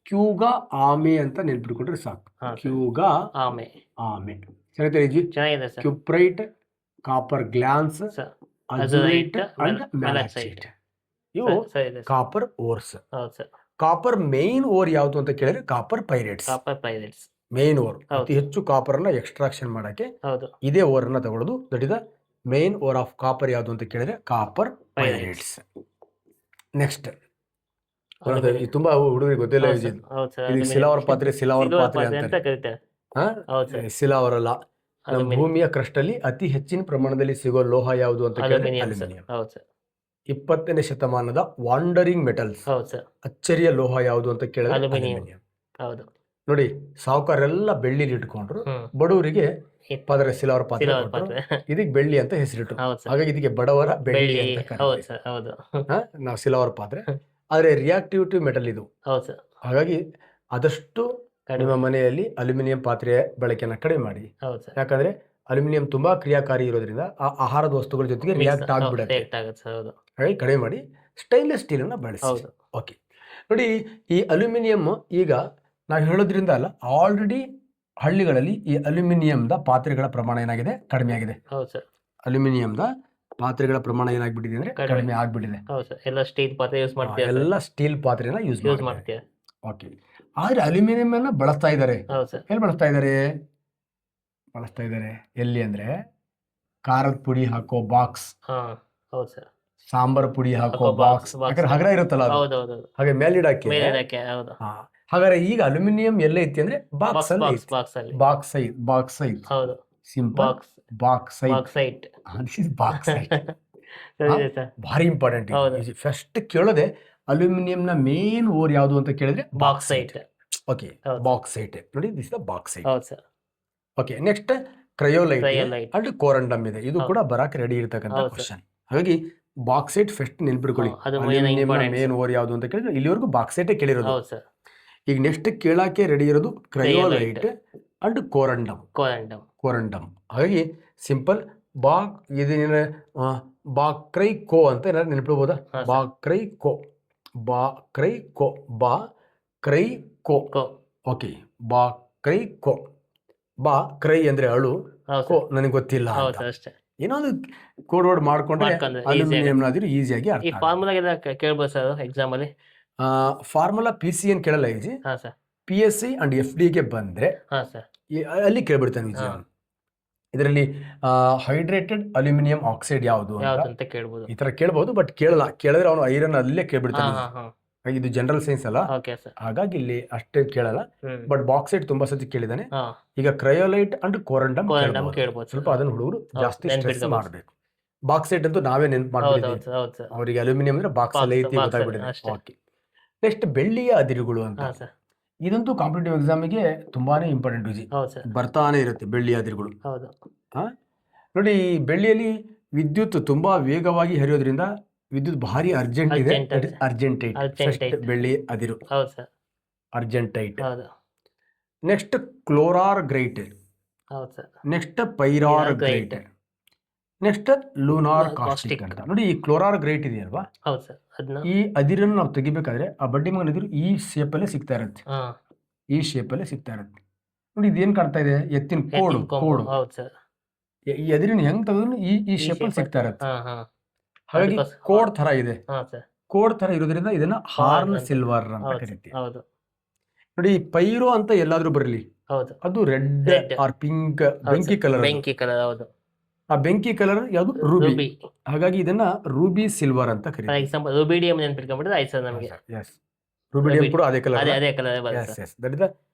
A: ಕ್ಯೂಗ ಆಮೆ ಅಂತ ನೆನ್ಪಿಟ್ಕೊಂಡ್ರೆ ಸಾಕು.
B: ಹಾ ಸರ್
A: ಕ್ಯೂಗ
B: ಆಮೆ
A: ಆಮೆ ಚೆನ್ನಾಗಿ
B: ಚೆನ್ನಾಗಿದೆ sir.
A: Cuprite, copper glance,
B: sir
A: azurite
B: Azurite,
A: and
B: malachite.
A: Malachite ಇವು
B: ಸರಿ ಇದೆ ಸರ್.
A: ಕಾಪರ್ ಓರ್ಸ್.
B: ಹೌದು ಸರ್
A: ಕಾಪರ್ ಮೇನ್ ಓರ್ ಯಾವುದು ಅಂತ ಕೇಳಿದ್ರೆ copper pyrites.
B: Copper pyrites
A: main ore.
B: ಹೌದು.
A: ಅತಿ ಹೆಚ್ಚು ಕಾಪರ್ ಅನ್ನ ಎಕ್ಸ್ಟ್ರಾಕ್ಷನ್ ಮಾಡಕ್ಕೆ
B: ಹೌದು
A: ಇದೇ ಓರ್ ಅನ್ನ ತಗೊಳ್ಳೋದು. That is the main ore of copper ಯಾವುದು ಅಂತ ಕೇಳಿದ್ರೆ ಕಾಪರ್ ಪೈರೇಟ್ಸ್. ನೆಕ್ಸ್ಟ್ ತುಂಬಾ ಹುಡುಗರಿಗೆ ಗೊತ್ತಿಲ್ಲ
B: ಹೌದು
A: ಇದು.
B: ಸರ್. ಹೌದು ಸರ್
A: ಇದಕ್ಕೆ ಸಿಲಾವರ್ ಪಾತ್ರೆ ಸಿಲಾವರ್ ಪಾತ್ರೆ
B: ಅಂತ
A: ಅಂತಾರೆ.
B: ಕರೀತಾರೆ.
A: ಹಾ?
B: ಹೌದು ಸರ್.
A: ಸಿಲಾವರ್ ಅಲ್ಲ. ನಮ್ಮ
B: ಅಲ್ಯೂಮಿನಿಯಂ.
A: ಭೂಮಿಯ ಕ್ರಸ್ಟ್ ಅಲ್ಲಿ ಅತಿ ಹೆಚ್ಚಿನ ಪ್ರಮಾಣದಲ್ಲಿ ಸಿಗೋ ಲೋಹ ಯಾವುದು ಅಂತ ಕೇಳಿದ್ರೆ
B: ಅಲ್ಯೂಮಿನಿಯಂ ಸರ್.
A: ಅಲ್ಯೂಮಿನಿಯಂ.
B: ಹೌದು ಸರ್.
A: 20ನೇ ಶತಮಾನದ ವಾಂಡರಿಂಗ್ ಮೆಟಲ್ಸ್
B: ಹೌದು ಸರ್.
A: ಅಚ್ಚರಿಯ ಲೋಹ ಯಾವುದು ಅಂತ ಕೇಳಿದ್ರೆ
B: ಅಲ್ಯೂಮಿನಿಯಂ.
A: ಅಲ್ಯೂಮಿನಿಯಂ.
B: ಹೌದು
A: ನೋಡಿ, ಸಾವುಕಾರೆಲ್ಲ ಬೆಳ್ಳಿಲಿ ಇಟ್ಕೊಂಡ್ರು, ಬಡವರಿಗೆ ಪದರ ಸಿಲಾವರ್ ಪಾತ್ರೆ
B: ಸಿಲ್ವರ್
A: ಕೊಟ್ರು.
B: ಪಾತ್ರೆ
A: ಇದಕ್ಕೆ ಬೆಳ್ಳಿ ಅಂತ ಹೆಸರಿಟ್ರು.
B: ಹೌದು ಸರ್.
A: ಹಾಗಾಗಿ ಇದಕ್ಕೆ ಬಡವರ ಬೆಳ್ಳಿ
B: ಬೆಳ್ಳಿ
A: ಅಂತ
B: ಹೌದು
A: ಕರೀತೀವಿ.
B: ಸರ್. ಹೌದು
A: ನಾವು ಸಿಲಾವರ್ ಪಾತ್ರೆ. ಆದ್ರೆ ರಿಯಾಕ್ಟಿವಿಟಿ ಮೆಟಲ್ ಇದು.
B: ಹೌದು ಸರ್.
A: ಹಾಗಾಗಿ ಆದಷ್ಟು ನಿಮ್ಮ
B: ಕಡಿಮೆ.
A: ಮನೆಯಲ್ಲಿ ಅಲ್ಯೂಮಿನಿಯಂ ಪಾತ್ರೆಯ ಬಳಕೆಯನ್ನು ಕಡಿಮೆ ಮಾಡಿ.
B: ಹೌದು ಸರ್.
A: ಯಾಕಂದ್ರೆ ಅಲ್ಯೂಮಿನಿಯಂ ತುಂಬಾ ಕ್ರಿಯಾಕಾರಿ ಇರೋದ್ರಿಂದ ಆ ಆಹಾರದ ವಸ್ತುಗಳ ಜೊತೆಗೆ ರಿಯಾಕ್ಟ್ ಆಗ್ಬಿಡುತ್ತೆ.
B: ರಿಯಾಕ್ಟ್ ಆಗುತ್ತೆ ಸರ್. ಹೌದು
A: ಹಾಗಾಗಿ ಕಡಿಮೆ ಮಾಡಿ ಸ್ಟೈನ್ಲೆಸ್ ಸ್ಟೀಲ್ ಅನ್ನ ಬಳಸಿ.
B: ಹೌದು
A: ಓಕೆ, ನೋಡಿ ಈ ಅಲ್ಯೂಮಿನಿಯಂ ಈಗ ನಾವು ಹೇಳೋದ್ರಿಂದ ಅಲ್ಲ, ಆಲ್ರೆಡಿ ಹಳ್ಳಿಗಳಲ್ಲಿ ಈ ಅಲ್ಯೂಮಿನಿಯಂದ ಪಾತ್ರೆಗಳ ಪ್ರಮಾಣ ಏನಾಗಿದೆ? ಕಡಿಮೆ ಆಗಿದೆ.
B: ಹೌದು ಸರ್.
A: ಅಲ್ಯೂಮಿನಿಯಂದ ಪಾತ್ರೆಗಳ ಪ್ರಮಾಣ ಏನಾಗ್ಬಿಟ್ಟಿದೆ ಅಂದ್ರೆ
B: ಕಡಿಮೆ.
A: ಕಡಿಮೆ ಆಗ್ಬಿಟ್ಟಿದೆ.
B: ಹೌದು ಸರ್. ಎಲ್ಲ ಸ್ಟೀಲ್ ಪಾತ್ರೆ ಯೂಸ್ ಮಾಡ್ತೀವಿ.
A: ಎಲ್ಲ ಸ್ಟೀಲ್ ಪಾತ್ರೆನ ಯೂಸ್
B: ಯೂಸ್
A: ಮಾಡ್ತಾರೆ.
B: ಮಾಡ್ತೀವಿ.
A: ಓಕೆ, ಆದ್ರೆ ಅಲ್ಯೂಮಿನಿಯಂ ಅನ್ನ ಬಳಸ್ತಾ ಇದ್ದಾರೆ.
B: ಹೌದು ಸರ್.
A: ಎಲ್ಲಿ ಬಳಸ್ತಾ ಇದ್ದಾರೆ ಎಲ್ಲಿ ಅಂದ್ರೆ ಖಾರದ ಪುಡಿ ಹಾಕೋ ಬಾಕ್ಸ್,
B: ಹಾ ಹೌದು ಸರ್.
A: ಸಾಂಬಾರ್ ಪುಡಿ ಹಾಕೋ
B: ಹಾಕೋ
A: ಬಾಕ್ಸ್,
B: box.
A: ಯಾಕಂದ್ರೆ ಹಗರ ಇರುತ್ತಲ್ಲ ಅದು.
B: ಹೌದು ಹೌದು
A: ಹಾಗೆ ಮೇಲಿಡಕ್ಕೆ.
B: ಮೇಲೆ ಇಡಕ್ಕೆ. ಹೌದು
A: ಹಾಗಾದ್ರೆ ಈಗ ಅಲ್ಯೂಮಿನಿಯಂ ಎಲ್ಲ ಐತಿ ಅಂದ್ರೆ ಬಾಕ್ಸ್ ಅಲ್ಲಿ ಐತಿ.
B: ಬಾಕ್ಸ್ ಅಲ್ಲಿ.
A: ಬಾಕ್ಸ್ ಸೈಜ್
B: ಹೌದು
A: simple
B: box
A: bauxite.
B: Bauxite.
A: This is bauxite.
B: ಸರಿ ಸರ್.
A: ಭಾರಿ ಇಂಪಾರ್ಟೆಂಟ್.
B: ಹೌದು.
A: ಫಸ್ಟ್ ಕೇಳೋದೆ ಅಲ್ಯೂಮಿನಿಯಂ ನ ಮೇನ್ ಓರ್ ಯಾವುದು ಅಂತ ಕೇಳಿದ್ರೆ
B: ಬಾಕ್ಸ್ ಸೈಟ್.
A: ಓಕೆ,
B: ಹೌದು.
A: Bauxite. ನೋಡಿ, ದಿಸ್ ದ ಬಾಕ್ಸ್ ಸೈಟ್.
B: ಹೌದು sir.
A: Okay, next cryolite
B: Cryolite.
A: And corundum ಇದೆ. ಇದು
B: ಹೌದು.
A: ಕೂಡ ಬರಾಕ್ ರೆಡಿ ಇರತಕ್ಕಂತ
B: ಹೌದು
A: ಕ್ವಶನ್. ಹಾಗಾಗಿ ಬಾಕ್ಸೈಟ್ ಫಸ್ಟ್ ನೆನ್ಪಿಡ್ಕೊಳ್ಳಿ.
B: ಅದು main
A: aluminium
B: important.
A: Main ore ಯಾವುದು ಅಂತ ಕೇಳಿದ್ರೆ ಇಲ್ಲಿವರೆಗೂ ಬಾಕ್ಸೈಟ್ ಕೇಳಿರೋದು.
B: ಹೌದು ಸರ್.
A: ಈಗ ನೆಕ್ಸ್ಟ್ ಕೇಳಕ್ಕೆ ರೆಡಿ ಇರೋದು ಕ್ರಯೋಲೈಟ್ ಅಂಡ್ ಕೋರಂಡಮ್. ಕೋರಂಡಮ್. ಹಾಗಾಗಿ ಸಿಂಪಲ್ ಇದೇನ ಬಾಕ್ರೈ ಕೋ ಅಂತ ಏನಾದ್ರು ನೆನಪಿಡ್ಬೋದಾ?
B: ಹಾ, ಸರ್.
A: ಬಾಕ್ರೈ ಕೋ. ಓಕೆ, ಬಾಕ್ರೈ ಕೋ. ಕ್ರೈ ಅಂದ್ರೆ ಅಳು,
B: ಹೌದು
A: ಕೋ
B: ಸರ್.
A: ನನಗೆ ಗೊತ್ತಿಲ್ಲ
B: ಹೌದು
A: ಅಂತ.
B: ಸರ್ ಅಷ್ಟೇ.
A: ಏನೋ ಒಂದು ಕೋಡ್ ವರ್ಡ್ ಮಾಡ್ಕೊಂಡ್ರೆ
B: ಮಾಡ್ಕೊಂಡ್ರೆ easy
A: ಅಲ್ಯೂಮಿನಿಯಂ
B: ಆಗುತ್ತೆ.
A: ಆದ್ರೂ ಈಸಿಯಾಗಿ
B: ಈ
A: ಅರ್ಥ ಆಗುತ್ತೆ.
B: ಫಾರ್ಮುಲಾ ಕೇಳ್ಬೋದು ಸರ್ ಎಕ್ಸಾಮ್ ಅಲ್ಲಿ.
A: ಫಾರ್ಮುಲಾ PCN ಕೇಳಲ್ಲ ಈಜಿ.
B: ಹಾ ಸರ್.
A: PSI ಅಂಡ್ FD ಗೆ ಬಂದ್ರೆ
B: ಹಾ ಸರ್.
A: ಅಲ್ಲಿ ಕೇಳ್ಬಿಡ್ತಾನೆ ಈಜಿ.
B: ಹಾ.
A: ಇದರಲ್ಲಿ ಹೈಡ್ರೇಟೆಡ್ ಅಲ್ಯೂಮಿನಿಯಂ ಆಕ್ಸೈಡ್ ಯಾವುದು
B: ಯಾವ್ದು
A: ಅಂತ
B: ಅಂತ ಕೇಳ್ಬೋದು.
A: ಈ ತರ ಕೇಳ್ಬಹುದು. ಬಟ್ ಕೇಳಿದ್ರೆ ಅವನು ಐರನ್ ಅಲ್ಲೇ
B: ಹಾ
A: ಕೇಳ್ಬಿಡ್ತಾನೆ.
B: ಹಾ ಹಾ
A: ಹಾಗಾಗಿ ಇದು ಜನರಲ್ ಸೈನ್ಸ್ ಅಲ್ಲ,
B: ಓಕೆ ಸರ್.
A: ಹಾಗಾಗಿ ಇಲ್ಲಿ ಅಷ್ಟೇ ಕೇಳಲ್ಲ. ಬಟ್ ಬಾಕ್ಸೈಟ್ ತುಂಬಾ ಸತಿ ಕೇಳಿದಾನೆ.
B: ಹಾ
A: ಈಗ ಕ್ರಯೋಲೈಟ್ ಅಂಡ್ ಕೋರಂಡಮ್
B: ಕೋರಂಡಮ್ ಕೇಳ್ಬೋದು
A: ಸ್ವಲ್ಪ
B: ಸರ್.
A: ಅದನ್ನ ಹುಡುಗರು
B: ಹೌದು,
A: ಜಾಸ್ತಿ ಸ್ಟ್ರೆಸ್
B: ನೆನ್ಪಿಟ್ಕೋಬೇಕು.
A: ಮಾಡಬೇಕು. ಬಾಕ್ಸೈಟ್ ಅಂತೂ ನಾವೇ ನೆನ್ಪು
B: ಹೌದು
A: ಮಾಡ್ಬಿಟ್ಟಿದ್ದೀವಿ.
B: ಹೌದು ಹೌದು ಸರ್.
A: ಅವರಿಗೆ ಅಲ್ಯೂಮಿನಿಯಂ ಅಂದ್ರೆ ಬಾಕ್ಸ್ ಅಲ್ಲಿ ಐತಿ
B: box
A: ಗೊತ್ತಾಗ್ಬಿಟ್ಟಿದೆ.
B: ಅಷ್ಟೇ.
A: ಓಕೆ, ನೆಕ್ಸ್ಟ್ ಬೆಳ್ಳಿಯ ಅದಿರುಗಳು ಅಂತ.
B: ಹಾ ಸರ್.
A: ಇದಂತೂ ಕಾಂಪಿಟೇಟಿವ್ ಎಕ್ಸಾಮಿಗೆ ತುಂಬಾನೇ ಇಂಪಾರ್ಟೆಂಟ್ ವಿಜಿ.
B: ಹೌದು ಸರ್.
A: ಬರ್ತಾನೆ ಇರುತ್ತೆ ಬೆಳ್ಳಿಯ ಅದಿರುಗಳು.
B: ಹೌದು
A: ನೋಡಿ, ಬೆಳ್ಳಿಯಲ್ಲಿ ವಿದ್ಯುತ್ ತುಂಬಾ ವೇಗವಾಗಿ ಹರಿಯೋದ್ರಿಂದ ವಿದ್ಯುತ್ ಭಾರಿ ಅರ್ಜೆಂಟ್ ಇದೆ.
B: Urgent.
A: ಅರ್ಜೆಂಟೈಟ್.
B: Urgentite.
A: ಬೆಳ್ಳಿ ಅದಿರು
B: ಹೌದು ಸರ್.
A: ಅರ್ಜೆಂಟೈಟ್.
B: ಹೌದು
A: ನೆಕ್ಸ್ಟ್ ಕ್ಲೋರಾರ್ ಗ್ರೈಟ್.
B: ಹೌದು ಸರ್.
A: ನೆಕ್ಸ್ಟ್ ಪೈರಾರ್
B: Pyrargite.
A: ಗ್ರೈಟ್. Next lunar
B: Lunar
A: caustic
B: caustic.
A: ಅಂತ. ನೋಡಿ, ಈ ಕ್ಲೋರಾರ್ ಗ್ರೈಟ್ ಇದೆಯಲ್ವಾ,
B: ಹೌದು ಸರ್. ಅದನ್ನ
A: ಈ ಅದಿರನ್ನು ನಾವು ತೆಗಿಬೇಕಾದ್ರೆ ಆ ಬಡ್ಡಿ ಮಗನ ಅದಿರು ಈ ಶೇಪ್ ಅಲ್ಲೇ ಸಿಗ್ತಾ ಇರುತ್ತೆ.
B: ಹಾ
A: ಈ ಶೇಪ್ ಅಲ್ಲೇ ಸಿಗ್ತಾ ಇರುತ್ತೆ. ನೋಡಿ, ಇದೇನ್ ಕಾಣ್ತಾ ಇದೆ? ಎತ್ತಿನ ಕೋಡು.
B: ಎತ್ತಿನ ಕೊಂಬು.
A: ಕೋಡು.
B: ಹೌದು ಸರ್.
A: ಈ ಅದಿರನ್ನ ಹೆಂಗ್ ತೆಗೆದ್ರು ಈ ಶೇಪ್ ಅಲ್ಲಿ
B: shape
A: ಸಿಗ್ತಾ ಇರುತ್ತೆ.
B: ಹಾ ಹಾ
A: ಹಾಗಾಗಿ
B: ಅದಕ್ಕೋಸ್ಕರ-
A: ಕೋಡ್ ತರ ಇದೆ.
B: ಹಾ ಸರ್.
A: ಕೋಡ್ ತರ ಇರೋದ್ರಿಂದ ಇದನ್ನ ಹಾರ್ನ್
B: ಅಂತ.
A: ಸಿಲ್ವರ್ ಅಂತ
B: ಹೌದು
A: ಕರಿತೀವಿ.
B: ಹೌದು
A: ನೋಡಿ, ಪೈರೋ ಅಂತ ಎಲ್ಲಾದ್ರೂ ಬರಲಿ,
B: ಹೌದು.
A: ಅದು ರೆಡ್
B: Red.
A: ಆರ್ ಪಿಂಕ್
B: ಹೌದು
A: ಬೆಂಕಿ
B: ಸರ್.
A: ಕಲರ್.
B: ಬೆಂಕಿ ಕಲರ್. ಹೌದು.
A: ಆ ಬೆಂಕಿ ಕಲರ್ ಯಾವುದು? ರೂಬಿ.
B: ರೂಬಿ.
A: ಹಾಗಾಗಿ ಇದನ್ನ ರೂಬಿ ಸಿಲ್ವರ್ ಅಂತ
B: ಫಾರ್
A: ಕರೀತೀವಿ.
B: ಎಕ್ಸಾಂಪಲ್ ರೂಬಿಡಿಯಂ ನೆನ್ಪಿಟ್ಕೊಂಡ್ಬಿಟ್ರೆ ಆಯ್ತು ಸರ್ ನಮಗೆ.
A: ಎಸ್, ರೂಬಿಡಿಯಂ ಕೂಡ ಅದೇ ಕಲರ್.
B: ಅದೇ ಕಲರ್ ಬರುತ್ತೆ sir.
A: That is the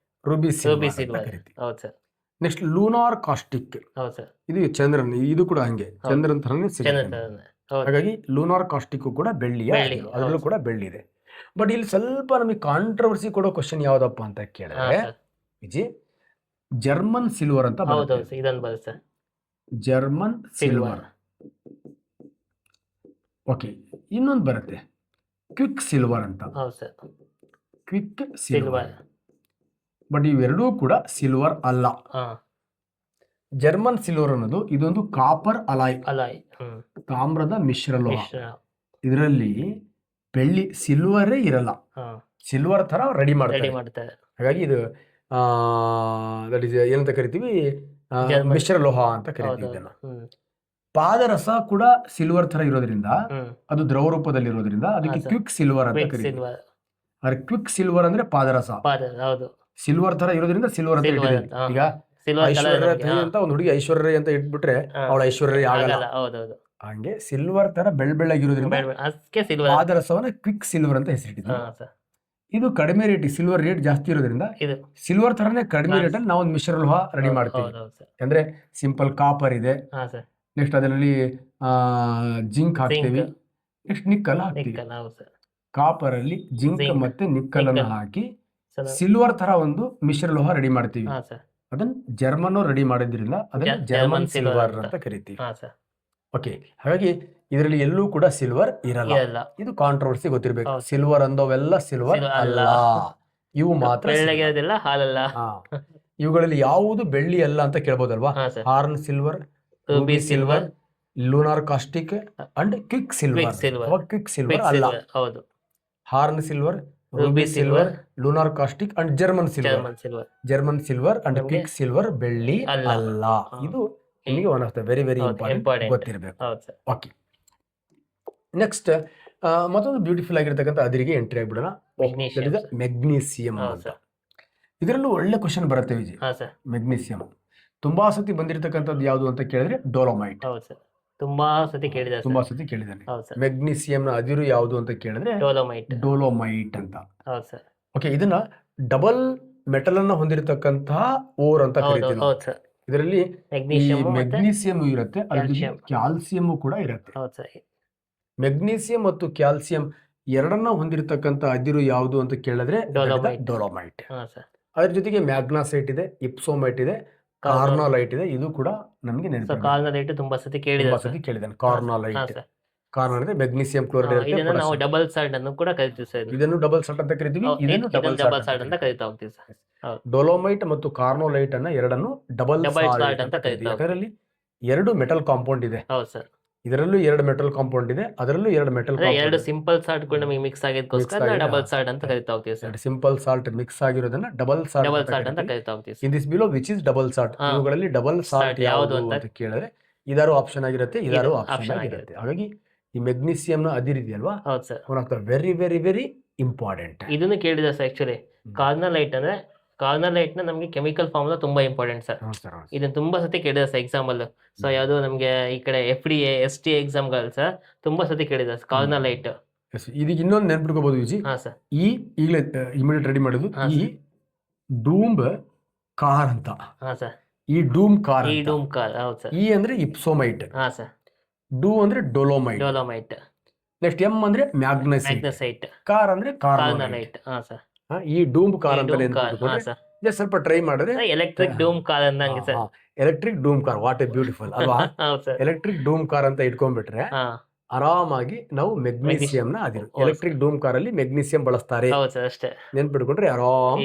A: Ruby
B: Ruby
A: silver ಅಂತ
B: ಸಿಲ್ವರ್.
A: ಕರಿತೀವಿ.
B: ಹೌದು ಸರ್.
A: Next lunar caustic.
B: ಹೌದು ಸರ್.
A: ಇದು ಚಂದ್ರನ್. ಇದು ಕೂಡ ಹಂಗೆ
B: ಹೌದು.
A: ಚಂದ್ರನ್ ತರನೇ
B: ಚಂದ್ರ
A: ಸಿಗುತ್ತೆ.
B: ಹೌದು.
A: ಹಾಗಾಗಿ ಲೂನಾರ್ ಕಾಸ್ಟಿಕ್ ಕೂಡ ಬೆಳ್ಳಿಯ
B: ಬೆಳ್ಳಿ,
A: ಅದರಲ್ಲೂ
B: ಹೌದು.
A: ಕೂಡ ಬೆಳ್ಳಿ ಇದೆ. ಬಟ್ ಇಲ್ಲಿ ಸ್ವಲ್ಪ ನಮಗೆ ಕಾಂಟ್ರವರ್ಸಿ ಕೊಡೋ ಕ್ವಶನ್ ಯಾವ್ದಪ್ಪ ಅಂತ
B: ಹಾ
A: ಕೇಳಿದ್ರೆ
B: ಸರ್.
A: ವಿಜಿ, ಜರ್ಮನ್ ಸಿಲ್ವರ್ ಅಂತ ಬರುತ್ತೆ.
B: ಹೌದೌದು ಸರ್, ಇದೊಂದು ಬರುತ್ತೆ ಸರ್
A: ಜರ್ಮನ್ ಸಿಲ್ವರ್. ಓಕೆ, ಇನ್ನೊಂದು ಬರುತ್ತೆ ಕ್ವಿಕ್ ಸಿಲ್ವರ್ ಅಂತ.
B: ಹೌದು sir,
A: quick silver.
B: Silver.
A: But ಇವೆರಡೂ ಕೂಡ ಸಿಲ್ವರ್ ಅಲ್ಲ. ಜರ್ಮನ್ ಸಿಲ್ವರ್ ಅನ್ನೋದು ಇದೊಂದು ಕಾಪರ್ ಅಲಾಯ್, ತಾಮ್ರದ ಮಿಶ್ರಲೋಹ. ಇದರಲ್ಲಿ ಬೆಳ್ಳಿ ಸಿಲ್ವರೇ ಇರಲ್ಲ, ಸಿಲ್ವರ್ ತರ ರೆಡಿ ಮಾಡ್ತಾರೆ. ಹಾಗಾಗಿ ಇದು ದಟ್ ಇಸ್ ಏನಂತ ಕರಿತೀವಿ, ಮಿಶ್ರಲೋಹ ಅಂತ ಕರಿತೀವಿ ಇದನ್ನ. ಪಾದರಸ ಕೂಡ ಸಿಲ್ವರ್ ತರ ಇರೋದ್ರಿಂದ, ಅದು ದ್ರವ ರೂಪದಲ್ಲಿ ಇರೋದ್ರಿಂದ ಅದಕ್ಕೆ ಕ್ವಿಕ್ ಸಿಲ್ವರ್ ಅಂತ ಕರಿತೀವಿ. ಕ್ವಿಕ್ ಸಿಲ್ವರ್ ಅಂದ್ರೆ ಪಾದರಸ, ಸಿಲ್ವರ್ ತರ ಇರೋದ್ರಿಂದ ಸಿಲ್ವರ್ ಅಂತ ಇಟ್ಟಿದ್ದೀವಿ. ಈಗ ಐಶ್ವರ್ಯ ಅಂತ ಒಂದು ಹುಡುಗಿ ಐಶ್ವರ್ಯ ಅಂತ ಇಟ್ಬಿಟ್ರೆ ಅವಳ ಐಶ್ವರ್ಯ ಆಗಲ್ಲ. ಹಂಗೆ ಸಿಲ್ವರ್ ತರ ಬೆಳ್ಳಗಿರೋದ್ರಿಂದ ಪಾದರಸವನ್ನ ಕ್ವಿಕ್ ಸಿಲ್ವರ್ ಅಂತ ಹೆಸರಿಟ್ಟಿದ್ವಿ. ಇದು ಕಡಿಮೆ ರೇಟ್, ಸಿಲ್ವರ್ ರೇಟ್ ಜಾಸ್ತಿ ಇರೋದ್ರಿಂದ ಸಿಲ್ವರ್ ತರನೇ ಕಡಿಮೆ ರೇಟ್ ಅಲ್ಲಿ ನಾವು ಒಂದು ಮಿಶ್ರಲೋಹ ರೆಡಿ ಮಾಡ್ತೀವಿ. ಅಂದ್ರೆ ಸಿಂಪಲ್ ಕಾಪರ್ ಇದೆ, ನೆಕ್ಸ್ಟ್ ಅದರಲ್ಲಿ ಜಿಂಕ್ ಹಾಕ್ತೀವಿ, ನೆಕ್ಸ್ಟ್ ನಿಕ್ಕಲ್ ಹಾಕ್ತೀವಿ. ಕಾಪರ್ ಅಲ್ಲಿ ಜಿಂಕ್ ಮತ್ತೆ ನಿಕ್ಕಲ್ ಅನ್ನು ಹಾಕಿ ಸಿಲ್ವರ್ ತರ ಒಂದು ಮಿಶ್ರಲೋಹ ರೆಡಿ ಮಾಡ್ತೀವಿ. ಅದನ್ನ ಜರ್ಮನ್ ರೆಡಿ ಮಾಡಿದ್ರಿಂದ ಅದನ್ನ ಜರ್ಮನ್ ಸಿಲ್ವರ್ ಅಂತ ಕರಿತೀವಿ. ಓಕೆ, ಹಾಗಾಗಿ ಇದರಲ್ಲಿ ಎಲ್ಲೂ ಕೂಡ ಸಿಲ್ವರ್ ಇರಲ್ಲ. ಇದು ಕಾಂಟ್ರವರ್ಸಿ ಗೊತ್ತಿರ್ಬೇಕು. ಸಿಲ್ವರ್ ಅಂದವೆಲ್ಲ ಸಿಲ್ವರ್ ಅಲ್ಲ, ಇವು ಮಾತ್ರ. ಇವುಗಳಲ್ಲಿ ಯಾವುದು ಬೆಳ್ಳಿ ಅಲ್ಲ ಅಂತ ಕೇಳ್ಬೋದಲ್ವಾ? Horn silver, ruby silver, lunar caustic and quick silver. Quick silver ಅಲ್ಲ. Horn silver, ruby silver, lunar caustic and German silver. German silver and quick silver ಬೆಳ್ಳಿ ಅಲ್ಲ. ಇದು ನಿಮಗೆ one of the very very important ಗೊತ್ತಿರಬೇಕು. Okay, next ಮತ್ತೊಂದು beautiful ಆಗಿರ್ತಕ್ಕಂಥ ಅದಿರಿಗೆ entry ಆಗ್ಬಿಡೋಣ. Magnesium ಅಂತ. ಇದರಲ್ಲೂ ಒಳ್ಳೆ ಕ್ವಶನ್ ಬರುತ್ತೆ ವಿಜಯ್. ಮೆಗ್ನೀಸಿಯಂ ತುಂಬಾ ಸತಿ ಬಂದಿರತಕ್ಕಂಥದ್ದು ಯಾವುದು ಅಂತ ಕೇಳಿದ್ರೆ ಡೋಲೋಮೈಟ್.
B: ತುಂಬಾ ಸತಿ
A: ಕೇಳಿದ್ದಾನೆ. ಮೆಗ್ನೀಸಿಯಂ ನ ಅದಿರು ಯಾವುದು ಅಂತ ಕೇಳಿದ್ರೆ ಡೋಲೋಮೈಟ್ ಅಂತ. ಓಕೆ, ಇದನ್ನ ಡಬಲ್ ಮೆಟಲ್ ಅನ್ನ ಹೊಂದಿರತಕ್ಕಂತಹ ಓರ್ ಅಂತ ಕರಿತೀವಿ. ಇದರಲ್ಲಿ ಮೆಗ್ನೀಸಿಯಂ ಇರುತ್ತೆ, ಅದರಲ್ಲಿ ಕ್ಯಾಲ್ಸಿಯಂ ಕೂಡ ಇರುತ್ತೆ. ಮೆಗ್ನೀಸಿಯಂ ಮತ್ತು ಕ್ಯಾಲ್ಸಿಯಂ ಎರಡನ್ನ ಹೊಂದಿರತಕ್ಕಂಥ ಅದಿರು ಯಾವುದು ಅಂತ ಕೇಳಿದ್ರೆ ಡೋಲೋಮೈಟ್. ಅದ್ರ ಜೊತೆಗೆ ಮ್ಯಾಗ್ನಾಸೈಟ್ ಇದೆ, ಇಪ್ಸೋಮೈಟ್ ಇದೆ, ಕಾರ್ನಾಲೈಟ್ ಇದೆ. ಇದು ಕೂಡ ನಮಗೆ
B: ಕಾರ್ನಾಲೈಟ್ ತುಂಬಾ ಸತಿ
A: ಕೇಳಿದ್ದಾನೆ. ಕಾರ್ನಾಲೈಟ್ ಮೆಗ್ನೀಸಿಯಂ ಕ್ಲೋರೈಡ್
B: ಇರುತ್ತೆ. ನಾವು ಡಬಲ್ ಸಾಲ್ಟ್ ಅನ್ನು ಕೂಡ ಕರಿತೀವಿ ಸರ್.
A: ಇದನ್ನು ಡಬಲ್ ಸಾಲ್ಟ್ ಅಂತ ಕರಿತೀವಿ, ಇದನ್ನು ಡಬಲ್ ಸಾಲ್ಟ್ ಅಂತ
B: ಕರಿತಾ ಹೋಗ್ತೀವಿ ಸರ್.
A: ಡೋಲೋಮೈಟ್ ಮತ್ತು ಕಾರ್ನೋಲೈಟ್ ಅನ್ನ ಎರಡನ್ನು ಡಬಲ್ ಸಾಲ್ಟ್ ಅಂತ ಕರಿತೀವಿ. ಅದರಲ್ಲಿ ಎರಡು ಮೆಟಲ್ ಕಾಂಪೌಂಡ್ ಇದೆ. ಇದರಲ್ಲೂ ಎರಡು ಮೆಟಲ್ ಕಾಂಪೌಂಡ್ ಇದೆ, ಅದರಲ್ಲೂ ಎರಡು ಮೆಟಲ್.
B: ಎರಡು ಸಿಂಪಲ್ ಸಾಲ್ಟ್ ಕೂಡ ನಮಗೆ ಮಿಕ್ಸ್ ಆಗಿದ್ದಕ್ಕೋಸ್ಕರ ಡಬಲ್ ಸಾಲ್ಟ್ ಅಂತ ಕರಿತಾ ಹೋಗ್ತೀವಿ ಸರ್.
A: ಸಿಂಪಲ್ ಸಾಲ್ಟ್ ಮಿಕ್ಸ್ ಆಗಿರೋದನ್ನ ಡಬಲ್ ಸಾಲ್ಟ್ ಅಂತ
B: ಕರಿತಾ ಹೋಗ್ತೀವಿ.
A: In this below which is double salt. ಇವುಗಳಲ್ಲಿ ಡಬಲ್ ಸಾಲ್ಟ್ ಯಾವುದು ಅಂತ ಕೇಳಿದ್ರೆ ಇದಾರು ಆಪ್ಷನ್ ಆಗಿರುತ್ತೆ, ಇದಾರು ಆಪ್ಷನ್ ಆಗಿರುತ್ತೆ. ಹಾಗಾಗಿ ಈ ಮೆಗ್ನೀಸಿಯಂ ನ ಅದಿರಿದೆಯಲ್ವಾ, one of the very very very important.
B: ಇದನ್ನು ಕೇಳಿದ ಸರ್. ಆಕ್ಚುಲಿ ಕಾರ್ನಲೈಟ್ ನ ನಮಗೆ ಕೆಮಿಕಲ್ ಫಾರ್ಮುಲಾ ತುಂಬಾ ಇಂಪಾರ್ಟೆಂಟ್ ಸರ್. ಇದನ್ನ ತುಂಬಾ ಸತಿ ಕೇಳಿದ ಸರ್ ಎಕ್ಸಾಮ್ ಅಲ್ಲಿ. ಸೊ ಯಾವುದು ನಮಗೆ ಈ ಕಡೆ FDA ST ಎಕ್ಸಾಮ್ ಗಳು ಸರ್ ತುಂಬಾ ಸತಿ ಕೇಳಿದ ಕಾರ್ನಲೈಟ್.
A: ಇದಕ್ಕೆ ಇನ್ನೊಂದು ನೆನ್ಪಿಟ್ಕೋಬಹುದು ವಿಜಿ. ಈ ಈಗಲೇ ಇಮಿಡಿಯೇಟ್ ರೆಡಿ ಮಾಡೋದು ಈ ಡೂಮ್ ಕಾರ್ ಅಂತ. ಈ ಡೂಮ್ ಕಾರ್.
B: ಹೌದು ಸರ್.
A: ಈ ಅಂದ್ರೆ ಇಪ್ಸೋಮೈಟ್. ಡೂ ಅಂದ್ರೆ ಡೋಲೋಮೈಟ್. ನೆಕ್ಸ್ಟ್ ಎಂ ಅಂದ್ರೆ ಮ್ಯಾಗ್ನಸೈಟ್. ಕಾರ್ ಅಂದ್ರೆ ಕಾರ್ನಲೈಟ್. ಈ ಡೂಮ್ ಕಾರ್ ಅಂತ ಸ್ವಲ್ಪ ಟ್ರೈ ಮಾಡಿದ್ರೆ
B: ಎಲೆಕ್ಟ್ರಿಕ್ ಡೂಮ್ ಕಾರ್ ಅಂದಂಗೆ ಸರ್.
A: Electric dome car, what a beautiful ಅಲ್ವಾ? ಎಲೆಕ್ಟ್ರಿಕ್ ಡೂಮ್ ಕಾರ್ ಅಂತ ಇಟ್ಕೊಂಡ್ಬಿಟ್ರೆ ಆರಾಮಾಗಿ ನಾವು ಮೆಗ್ನೀಸಿಯಂ ನ ಅದಿರು. ಎಲೆಕ್ಟ್ರಿಕ್ ಡೂಮ್ ಕಾರ್ ಅಲ್ಲಿ ಮೆಗ್ನೀಸಿಯಂ ಬಳಸ್ತಾರೆ, ನೆನ್ಪಿಟ್ಕೊಂಡ್ರೆ ಆರಾಮ್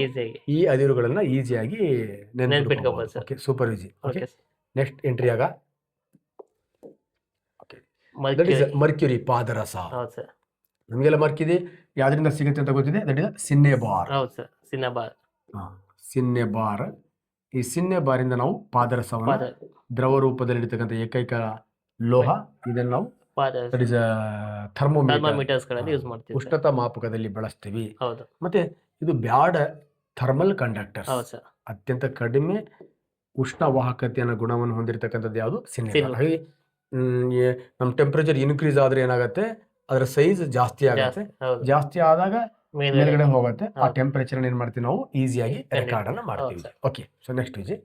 A: ಈ ಅದಿರುಗಳನ್ನ ಈಸಿಯಾಗಿ ನೆನ್ಪಿಟ್ಕೋಬಹುದು. Super easy. ನೆಕ್ಸ್ಟ್ ಎಂಟ್ರಿ ಆಗ ಮರ್ಕ್ಯುರಿ, ಪಾದರಸ. ನಮಗೆಲ್ಲ ಮರ್ಕಿದೆ ಯಾವ್ದ್ರಿಂದ ಸಿಗುತ್ತೆ ಅಂತ ಗೊತ್ತಿದೆ. That is cinnabar. ಸಿನ್ನೆಬಾರ್. ಈ ಸಿನ್ನೆಬಾರಿಂದ ನಾವು ಪಾದರಸವನ್ನು ದ್ರವ ರೂಪದಲ್ಲಿರ್ತಕ್ಕಂಥ ಏಕೈಕ ಲೋಹ. ಇದನ್ನು ನಾವು ದಟ್ ಇಸ್ ಥರ್ಮೋಮೀಟರ್ಸ್ ಯೂಸ್ ಮಾಡ್ತೀವಿ, ಉಷ್ಣತಾ ಮಾಪಕದಲ್ಲಿ ಬಳಸ್ತೀವಿ. ಮತ್ತೆ ಇದು ಬ್ಯಾಡ್ ಥರ್ಮಲ್ ಕಂಡಕ್ಟರ್ಸ್, ಅತ್ಯಂತ ಕಡಿಮೆ ಉಷ್ಣ ವಾಹಕತೆಯ ಗುಣವನ್ನು ಹೊಂದಿರತಕ್ಕಂಥದ್ದು ಯಾವುದು? ಸಿನ್ನೆಬಾರ್. ಹಾಗೆ ನಮ್ಮ ಟೆಂಪರೇಚರ್ ಇನ್ಕ್ರೀಸ್ ಆದ್ರೆ ಏನಾಗುತ್ತೆ, ಅದರ ಸೈಜ್ ಜಾಸ್ತಿ ಆಗುತ್ತೆ. ಜಾಸ್ತಿ ಆದಾಗ ಮೇಲ್ಗಡೆ ಹೋಗುತ್ತೆ. ಆ ಟೆಂಪರೇಚರ್ ಏನ್ ಮಾಡ್ತೀವಿ ನಾವು ಈಸಿಯಾಗಿ ರೆಕಾರ್ಡ್ ಅನ್ನ ಮಾಡ್ತೀವಿ. Okay, so next Vijay.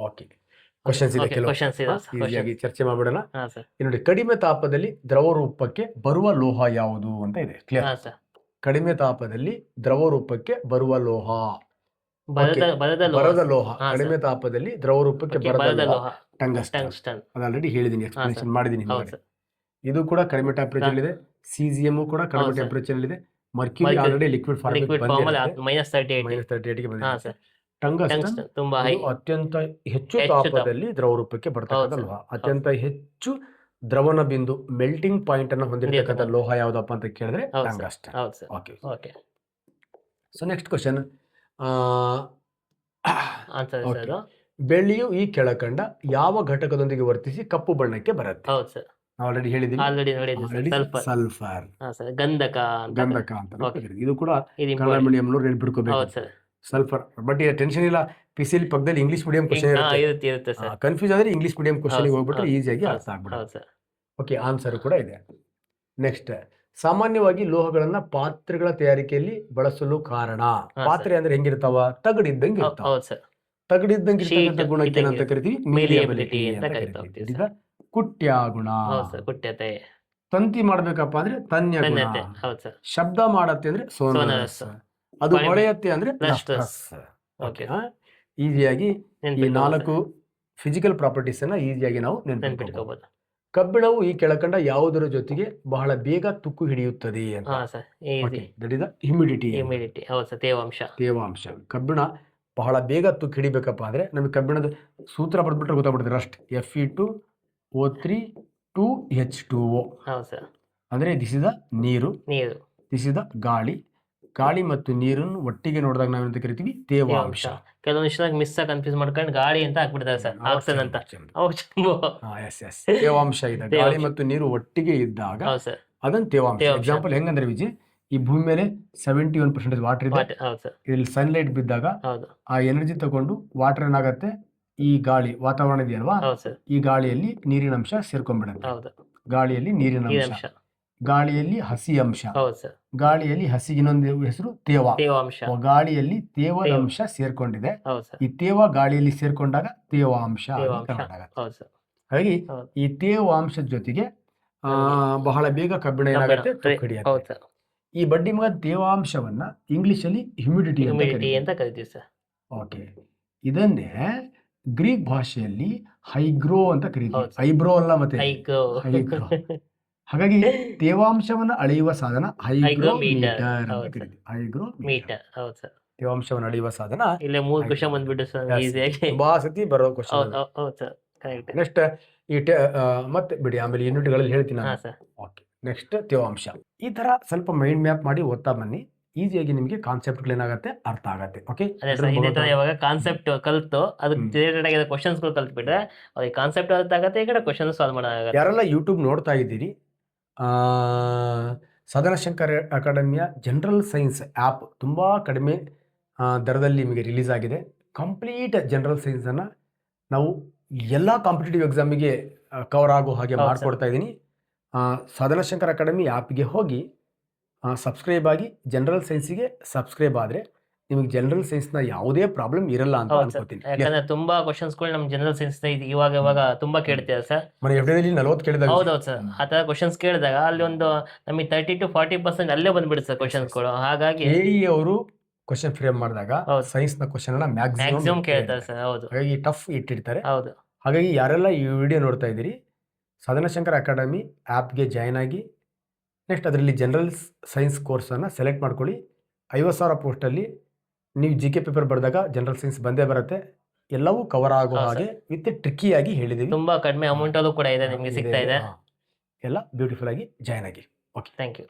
A: Okay, questions ಇದೆ ಕೆಲವು, ಈಸಿಯಾಗಿ ಚರ್ಚೆ ಮಾಡ್ಬಿಡೋಣ. ನೋಡಿ, ಕಡಿಮೆ ತಾಪದಲ್ಲಿ ದ್ರವ ರೂಪಕ್ಕೆ ಬರುವ ಲೋಹ ಯಾವುದು ಅಂತ ಇದೆ. ಕ್ಲಿಯರ್? ಕಡಿಮೆ ತಾಪದಲ್ಲಿ ದ್ರವ ರೂಪಕ್ಕೆ ಬರುವ ಲೋಹ
B: ಬರದ
A: ಬರದ ಲೋಹ,
B: ಹಾ,
A: ಕಡಿಮೆ ತಾಪದಲ್ಲಿ ದ್ರವ ರೂಪಕ್ಕೆ ಬರದ
B: ಬರದ
A: ಲೋಹ
B: ಲೋಹ
A: ಟಂಗಸ್ಟನ್.
B: ಟಂಗ್ಸ್ಟನ್.
A: ಅದು ಆಲ್ರೆಡಿ ಹೇಳಿದ್ದೀನಿ, ಎಕ್ಸ್ಪ್ಲನೇಷನ್ ಮಾಡಿದ್ದೀನಿ
B: ಹೌದು
A: ನಿಮಗೆ.
B: ಸರ್.
A: ಇದು ಕೂಡ ಕಡಿಮೆ ಟೆಂಪರೇಚರ್ ಇದೆ. ಸೀಸಿಯಂ ಕೂಡ ಕಡಿಮೆ
B: ಹೌದು ಸರ್.
A: ಟೆಂಪರೇಚರ್ ಇದೆ. Mercury
B: Mercury
A: already liquid form
B: liquid form ಅಲ್ಲಿ -38
A: -38 ಗೆ
B: ಹಾ
A: ಬಂದಿದೆ.
B: ಸರ್.
A: ಟಂಗಸ್ಟನ್
B: ಟಂಗ್ಸ್ಟನ್ ತುಂಬಾ ಹೈ,
A: ಇದು ಅತ್ಯಂತ ಹೆಚ್ಚು
B: ಹೆಚ್ಚು ತಾಪ.
A: ತಾಪದಲ್ಲಿ ದ್ರವ ರೂಪಕ್ಕೆ ಬರ್ತಕ್ಕಂಥ
B: ಹೌದು
A: ಲೋಹ.
B: ಸರ್.
A: ಅತ್ಯಂತ ಹೆಚ್ಚು ದ್ರವನ ಬಿಂದು ಮೆಲ್ಟಿಂಗ್ ಪಾಯಿಂಟ್ ಅನ್ನು ಹೊಂದಿರತಕ್ಕಂಥ
B: ಹೊಂದಿರತಕ್ಕಂಥ.
A: ಲೋಹ ಯಾವ್ದಪ್ಪ ಅಂತ ಕೇಳಿದ್ರೆ
B: ಹೌದು ಸರ್.
A: ಟಂಗಸ್ಟನ್.
B: ಹೌದು sir.
A: Okay.
B: Okay,
A: so next question.
B: Answer
A: okay.
B: ಅದು.
A: ಬೆಳ್ಳಿಯು ಈ ಕೆಳಕಂಡ ಯಾವ ಘಟಕದೊಂದಿಗೆ ವರ್ತಿಸಿ ಕಪ್ಪು ಬಣ್ಣಕ್ಕೆ ಬರುತ್ತೆ?
B: ಹೌದು ಸರ್.
A: ಆಲ್ರೆಡಿ ಹೇಳಿದ್ದೀವಿ.
B: ಆಲ್ರೆಡಿ ನೋಡಿದ್ವಿ ಸರ್. ಸಲ್ಫರ್.
A: ಸಲ್ಫರ್,
B: ಹಾ ಸರ್. ಗಂಧಕ ಅಂತ
A: ಗಂಧಕ ಅಂತ
B: ಓಕೆ.
A: ಇದು ಕೂಡ
B: ಇದು
A: ಕನ್ನಡ
B: important.
A: ಮೀಡಿಯಂನವ್ರು ನೆನ್ಪಿಟ್ಕೋಬೇಕು.
B: ಹೌದು ಸರ್.
A: ಸಲ್ಫರ್. ಬಟ್ ಟೆನ್ಷನ್ ಇಲ್ಲ, PCL ಪಕ್ಕದಲ್ಲಿ ಇಂಗ್ಲಿಷ್ ಮೀಡಿಯಂ ಕ್ವಶನ್
B: ಹಾ,
A: ಇರುತ್ತೆ.
B: ಇರುತ್ತೆ ಸರ್.
A: ಕನ್ಫ್ಯೂಸ್ ಆದ್ರೆ ಇಂಗ್ಲಿಷ್ ಮೀಡಿಯಂ ಕ್ವಶನ್
B: ಹೌದು,
A: ಹೋಗ್ಬಿಟ್ರೆ
B: ಹೌದು,
A: ಈಸಿಯಾಗಿ
B: ಹೌದು
A: ಅರ್ಥ
B: ಸರ್.
A: ಆಗ್ಬಿಡುತ್ತೆ.
B: ಹೌದು ಸರ್.
A: ಓಕೆ, ಆನ್ಸರ್ ಕೂಡ ಇದೆ. ನೆಕ್ಸ್ಟ್, ಸಾಮಾನ್ಯವಾಗಿ ಲೋಹಗಳನ್ನ ಪಾತ್ರೆಗಳ ತಯಾರಿಕೆಯಲ್ಲಿ ಬಳಸಲು ಕಾರಣ.
B: ಹಾ
A: ಪಾತ್ರೆ ಅಂದ್ರೆ ಹೆಂಗಿರ್ತಾವ? ತಗಡಿದ್ದಂಗೆ ಇರ್ತಾವ.
B: ಹೌದು ಸರ್.
A: ತಗಡಿದ್ದಂಗೆ ಇರ್ತಕ್ಕಂಥ
B: ಶೀಟ್
A: ಗುಣಕ್ಕೆ ಏನಂತ
B: ಇದ್ದಂಗೆ
A: ಕರಿತೀವಿ?
B: ಮೆಲಿಯಬಿಲಿಟಿ
A: ಮೆಲಿಯಬಿಲಿಟಿ
B: ಅಂತ
A: ಅಂತ
B: ಕರಿತಾ
A: ಕರಿತೀವಿ.
B: ಹೋಗ್ತೀವಿ
A: ಈಗ ಕುಟ್ಯ ಗುಣ.
B: ಹೌದು ಸರ್. ಕುಟ್ಯತೆ,
A: ತಂತಿ ಮಾಡ್ಬೇಕಪ್ಪ ಅಂದ್ರೆ ತನ್ಯ ಗುಣ.
B: ಧನ್ಯತೆ. ಹೌದು ಸರ್.
A: ಶಬ್ದ ಮಾಡತ್ತೆ ಅಂದ್ರೆ ಸೋನರಸ್.
B: ಸೋನರಸ್.
A: ಅದು
B: ಹೊಳೆ-
A: ಹೊಳೆಯತ್ತೆ ಅಂದ್ರೆ
B: ಲಸ್ಟ್ರಸ್.
A: ಓಕೆ.
B: ಓಕೆ.
A: ಈಸಿಯಾಗಿ ಈ
B: ನೆನ್ಪಿಟ್ಕೋಬೋದು
A: 4 ಫಿಸಿಕಲ್ ಪ್ರಾಪರ್ಟೀಸ್ ಅನ್ನ ಈಸಿಯಾಗಿ ನಾವು ನೆನ್ಪಿಟ್ಕೋಬಹುದು.
B: ನೆನ್ಪಿಟ್ಕೋಬೋದು.
A: ಕಬ್ಬಿಣವು ಈ ಕೆಳಕಂಡ ಯಾವುದರ ಜೊತೆಗೆ ಬಹಳ ಬೇಗ ತುಕ್ಕು ಹಿಡಿಯುತ್ತದೆ ಅಂತ?
B: ಹಾ sir. Easy.
A: That is the humidity.
B: Humidity. ಹೌದು ಸರ್. ತೇವಾಂಶ.
A: ತೇವಾಂಶ. ಕಬ್ಬಿಣ ಬಹಳ ಬೇಗ ತುಕ್ಕು ಹಿಡಿಬೇಕಪ್ಪ ಅಂದ್ರೆ ನಮಗೆ ಕಬ್ಬಿಣದ ಸೂತ್ರ ಬರ್ದ್ಬಿಟ್ರೆ ಗೊತ್ತಾಗ್ಬಿಡುತ್ತೆ. ರಸ್ಟ್ Fe2O3 2H2O
B: ಹೌದು ಸರ್.
A: ಅಂದ್ರೆ ದಿಸ್ ಇಸ್ ದ ನೀರು,
B: ನೀರು,
A: ದಿಸ್ ಇಸ್ ದ ಗಾಳಿ. ಗಾಳಿ ಮತ್ತು ನೀರನ್ನು ಒಟ್ಟಿಗೆ ನೋಡಿದಾಗ ನಾವೇನಂತ ಕರಿತೀವಿ? ತೇವಾಂಶ.
B: ಕೆಲವೊಂದಿಷ್ಟು ಮಿಸ್ ಕನ್ಫ್ಯೂಸ್ ಮಾಡ್ಕೊಂಡು ಗಾಳಿ ಅಂತ ಹಾಕ್ಬಿಡ್ತಾರೆ ಸರ್. ಆಕ್ಸಿಜನ್ ಅಂತ.
A: ತೇವಾಂಶ ಇದೆ. ಗಾಳಿ ಮತ್ತು ನೀರು ಒಟ್ಟಿಗೆ ಇದ್ದಾಗ
B: ಹೌದು ಸರ್.
A: ಅದನ್ನ ತೇವಾಂಶ. ಎಕ್ಸಾಂಪಲ್ ಹೆಂಗಂದ್ರೆ ವಿಜಯ್, ಈ ಭೂಮಿ ಮೇಲೆ 71% ವಾಟರ್ ಇದೆ.
B: ಹೌದು ಸರ್.
A: ಇಲ್ಲಿ ಸನ್ಲೈಟ್ ಬಿದ್ದಾಗ
B: ಹೌದು.
A: ಆ ಎನರ್ಜಿ ತಗೊಂಡು ವಾಟರ್ ಏನಾಗತ್ತೆ, ಈ ಗಾಳಿ ವಾತಾವರಣ ಇದೆಯಲ್ವಾ,
B: ಹೌದು ಸರ್.
A: ಈ ಗಾಳಿಯಲ್ಲಿ ನೀರಿನ ಅಂಶ ಸೇರ್ಕೊಂಡ್ಬಿಡುತ್ತೆ.
B: ಹೌದು.
A: ಗಾಳಿಯಲ್ಲಿ ನೀರಿನ ಅಂಶ,
B: ಅಂಶ.
A: ಗಾಳಿಯಲ್ಲಿ ಹಸಿ ಅಂಶ,
B: ಹೌದು ಸರ್.
A: ಗಾಳಿಯಲ್ಲಿ ಹಸಿ ಇನ್ನೊಂದು ಹೆಸರು ತೇವ.
B: ತೇವಾಂಶ.
A: ಗಾಳಿಯಲ್ಲಿ ತೇವದ ಅಂಶ ಸೇರ್ಕೊಂಡಿದೆ.
B: ಹೌದು ಸರ್.
A: ಈ ತೇವ ಗಾಳಿಯಲ್ಲಿ ಸೇರ್ಕೊಂಡಾಗ ತೇವಾಂಶ ಆಗಿ convert ಆಗುತ್ತೆ.
B: ಹೌದು ಸರ್.
A: ಹಾಗಾಗಿ
B: ಹೌದು.
A: ಈ ತೇವಾಂಶದ ಜೊತೆಗೆ ಬಹಳ ಬೇಗ ಕಬ್ಬಿಣ ಏನಾಗುತ್ತೆ? ತುಕ್ಕು ಹಿಡಿಯುತ್ತೆ.
B: ಹೌದು ಸರ್.
A: ಈ ಬಡ್ಡಿ ಮಗ ತೇವಾಂಶವನ್ನ ಇಂಗ್ಲಿಷ್ ಅಲ್ಲಿ ಹ್ಯುಮಿಡಿಟಿ ಅಂತ
B: ಹ್ಯೂಮಿಡಿಟಿ
A: ಕರೀತೀವಿ.
B: ಅಂತ ಕರಿತೀವಿ ಸರ್.
A: ಓಕೆ. ಇದನ್ನೇ ಗ್ರೀಕ್ ಭಾಷೆಯಲ್ಲಿ ಹೈಗ್ರೋ ಅಂತ ಕರೀತೀವಿ.
B: ಹೌದು ಸರ್.
A: ಐಬ್ರೋ ಅಲ್ಲ, ಮತ್ತೆ
B: ಹೈಗ್ರೋ.
A: ಹೈಗ್ರೋ. ಹಾಗಾಗಿ ತೇವಾಂಶವನ್ನು ಅಳೆಯುವ ಸಾಧನ ಹೈಗ್ರೋಮೀಟರ್ ಅಂತ
B: ಹೌದು ಸರ್.
A: ಕರೀತೀವಿ. ಹೈಗ್ರೋಮೀಟರ್.
B: ಮೀಟರ್. ಹೌದು ಸರ್.
A: ತೇವಾಂಶವನ್ನು ಅಳೆಯುವ ಸಾಧನ.
B: ಇಲ್ಲೇ 3 ಕ್ವಶನ್ ಬಂದ್ಬಿಟ್ಟು ಸರ್ ಈಸಿಯಾಗಿ.
A: ತುಂಬಾ ಸತಿ ಬರೋ ಕ್ವಶನ್.
B: ಹೌದು ಸರ್. ಕರೆಕ್ಟ್.
A: ನೆಕ್ಸ್ಟ್ ಮತ್ತೆ ಬಿಡಿ, ಆಮೇಲೆ ಯೂನಿಟ್ಗಳಲ್ಲಿ ಹೇಳ್ತೀನಿ
B: ಹಾ
A: ನಾನು.
B: ಸರ್.
A: ಓಕೆ. ನೆಕ್ಸ್ಟ್ ತೇವಾಂಶ. ಈ ತರ ಸ್ವಲ್ಪ ಮೈಂಡ್ ಮ್ಯಾಪ್ ಮಾಡಿ ಓದ್ತಾ ಬನ್ನಿ. ಈಸಿಯಾಗಿ ನಿಮಗೆ ಕಾನ್ಸೆಪ್ಟ್ಗಳು ಏನಾಗುತ್ತೆ ಅರ್ಥ ಆಗತ್ತೆ. ಓಕೆ.
B: ಅದೇ ಸರ್, ಇದೇ ತರ ಯಾವಾಗ ಕಾನ್ಸೆಪ್ಟ್ ಕಲ್ತು ಅದಕ್ಕೆ ರಿಲೇಟೆಡ್ ಆಗಿರೋ ಕ್ವಶನ್ಸ್ಗಳು ಕಲ್ತ್ಬಿಟ್ರೆ ಅವ್ರಿಗೆ ಕಾನ್ಸೆಪ್ಟ್ ಅರ್ಥ ಆಗತ್ತೆ, ಈ ಕಡೆ ಕ್ವಶನ್ ಸಾಲ್ವ್ ಮಾಡೋದಾಗತ್ತೆ.
A: ಯಾರೆಲ್ಲ ಯೂಟ್ಯೂಬ್ ನೋಡ್ತಾ ಇದ್ದೀರಿ, ಸದನಶಂಕರ್ ಅಕಾಡೆಮಿಯ ಜನರಲ್ ಸೈನ್ಸ್ ಆ್ಯಪ್ ತುಂಬ ಕಡಿಮೆ ದರದಲ್ಲಿ ನಿಮಗೆ ರಿಲೀಸ್ ಆಗಿದೆ. ಕಂಪ್ಲೀಟ್ ಜನರಲ್ ಸೈನ್ಸನ್ನು ನಾವು ಎಲ್ಲ ಕಾಂಪಿಟೇಟಿವ್ ಎಕ್ಸಾಮಿಗೆ ಕವರ್ ಆಗೋ ಹಾಗೆ
B: ಹೌದು ಸರ್.
A: ಮಾಡಿಕೊಡ್ತಾ ಇದ್ದೀನಿ. ಸದನಶಂಕರ್ ಅಕಾಡೆಮಿ ಆ್ಯಪ್ಗೆ ಹೋಗಿ ಸಬ್ಸ್ಕ್ರೈಬ್ ಆಗಿ ಜನರಲ್ ಸೈನ್ಸಿಗೆ ಸಬ್ಸ್ಕ್ರೈಬ್ ಆದರೆ ನಿಮಗೆ ಜನರಲ್ ಸೈನ್ಸ್ನ ಯಾವುದೇ ಪ್ರಾಬ್ಲಮ್ ಇರಲ್ಲ ಅಂತ
B: ಹೌದು ಸರ್.
A: ಅನ್ಕೋತೀನಿ.
B: ಯಾಕಂದ್ರೆ ತುಂಬಾ ಕ್ವಶನ್ಸ್ಗಳು ನಮ್ ಜನರಲ್ ಸೈನ್ಸ್ ಇವಾಗ ತುಂಬಾ ಕೇಳ್ತೀರಾ ಸರ್.
A: ಮನೆ ಎಫ್ಡಿನಲ್ಲಿ 40 ಕೇಳಿದಾಗ
B: ಹೌದೌದು ಸರ್. ಆ ತರ ಕ್ವಶನ್ಸ್ ಕೇಳಿದಾಗ ಅಲ್ಲಿ ಒಂದು ನಮಗೆ 30 to 40% ಅಲ್ಲೇ ಬಂದ್ಬಿಡುತ್ತೆ ಸರ್ ಕ್ವಶನ್ಸ್ಗಳು. ಹಾಗಾಗಿ
A: AE ಅವರು ಕ್ವಶನ್ ಫ್ರೇಮ್ ಮಾಡಿದಾಗ
B: ಹೌದು.
A: ಸೈನ್ಸ್ನ ಕ್ವಶನ್ ಅನ್ನ
B: ಮ್ಯಾಕ್ಸಿಮಮ್
A: ಮ್ಯಾಕ್ಸಿಮಮ್
B: ಕೇಳ್ತಾರೆ ಸರ್. ಹೌದು
A: ಹಾಗಾಗಿ ಟಫ್ ಇಟ್ಟಿರ್ತಾರೆ.
B: ಹೌದು.
A: ಹಾಗಾಗಿ ಯಾರೆಲ್ಲ ಈ ವಿಡಿಯೋ ನೋಡ್ತಾ ಇದ್ದೀರಿ, ಸದನಶಂಕರ್ ಅಕಾಡೆಮಿ ಆ್ಯಪ್ಗೆ ಜಾಯ್ನ್ ಆಗಿ ನೆಕ್ಸ್ಟ್ ಅದರಲ್ಲಿ ಜನರಲ್ ಸೈನ್ಸ್ ಕೋರ್ಸನ್ನು ಸೆಲೆಕ್ಟ್ ಮಾಡ್ಕೊಳ್ಳಿ. 50,000 ಪೋಸ್ಟಲ್ಲಿ ನೀವು GK ಪೇಪರ್ ಬರೆದಾಗ ಜನರಲ್ ಸೈನ್ಸ್ ಬಂದೇ ಬರುತ್ತೆ. ಎಲ್ಲವೂ ಕವರ್ ಆಗೋ
B: ಹೌದು
A: ಹಾಗೆ ವಿತ್ ಟ್ರಿಕ್ಕಿಯಾಗಿ ಹೇಳಿದ್ದೀವಿ.
B: ತುಂಬಾ ಕಡಿಮೆ ಅಮೌಂಟ್ ಅಲ್ಲೂ ಕೂಡ ಇದೆ, ನಿಮಗೆ ಸಿಗ್ತಾ ಇದೆ.
A: ಎಲ್ಲ ಬ್ಯೂಟಿಫುಲ್ ಆಗಿ ಜಾಯ್ನ್ ಆಗಿ. ಓಕೆ.
B: Thank you.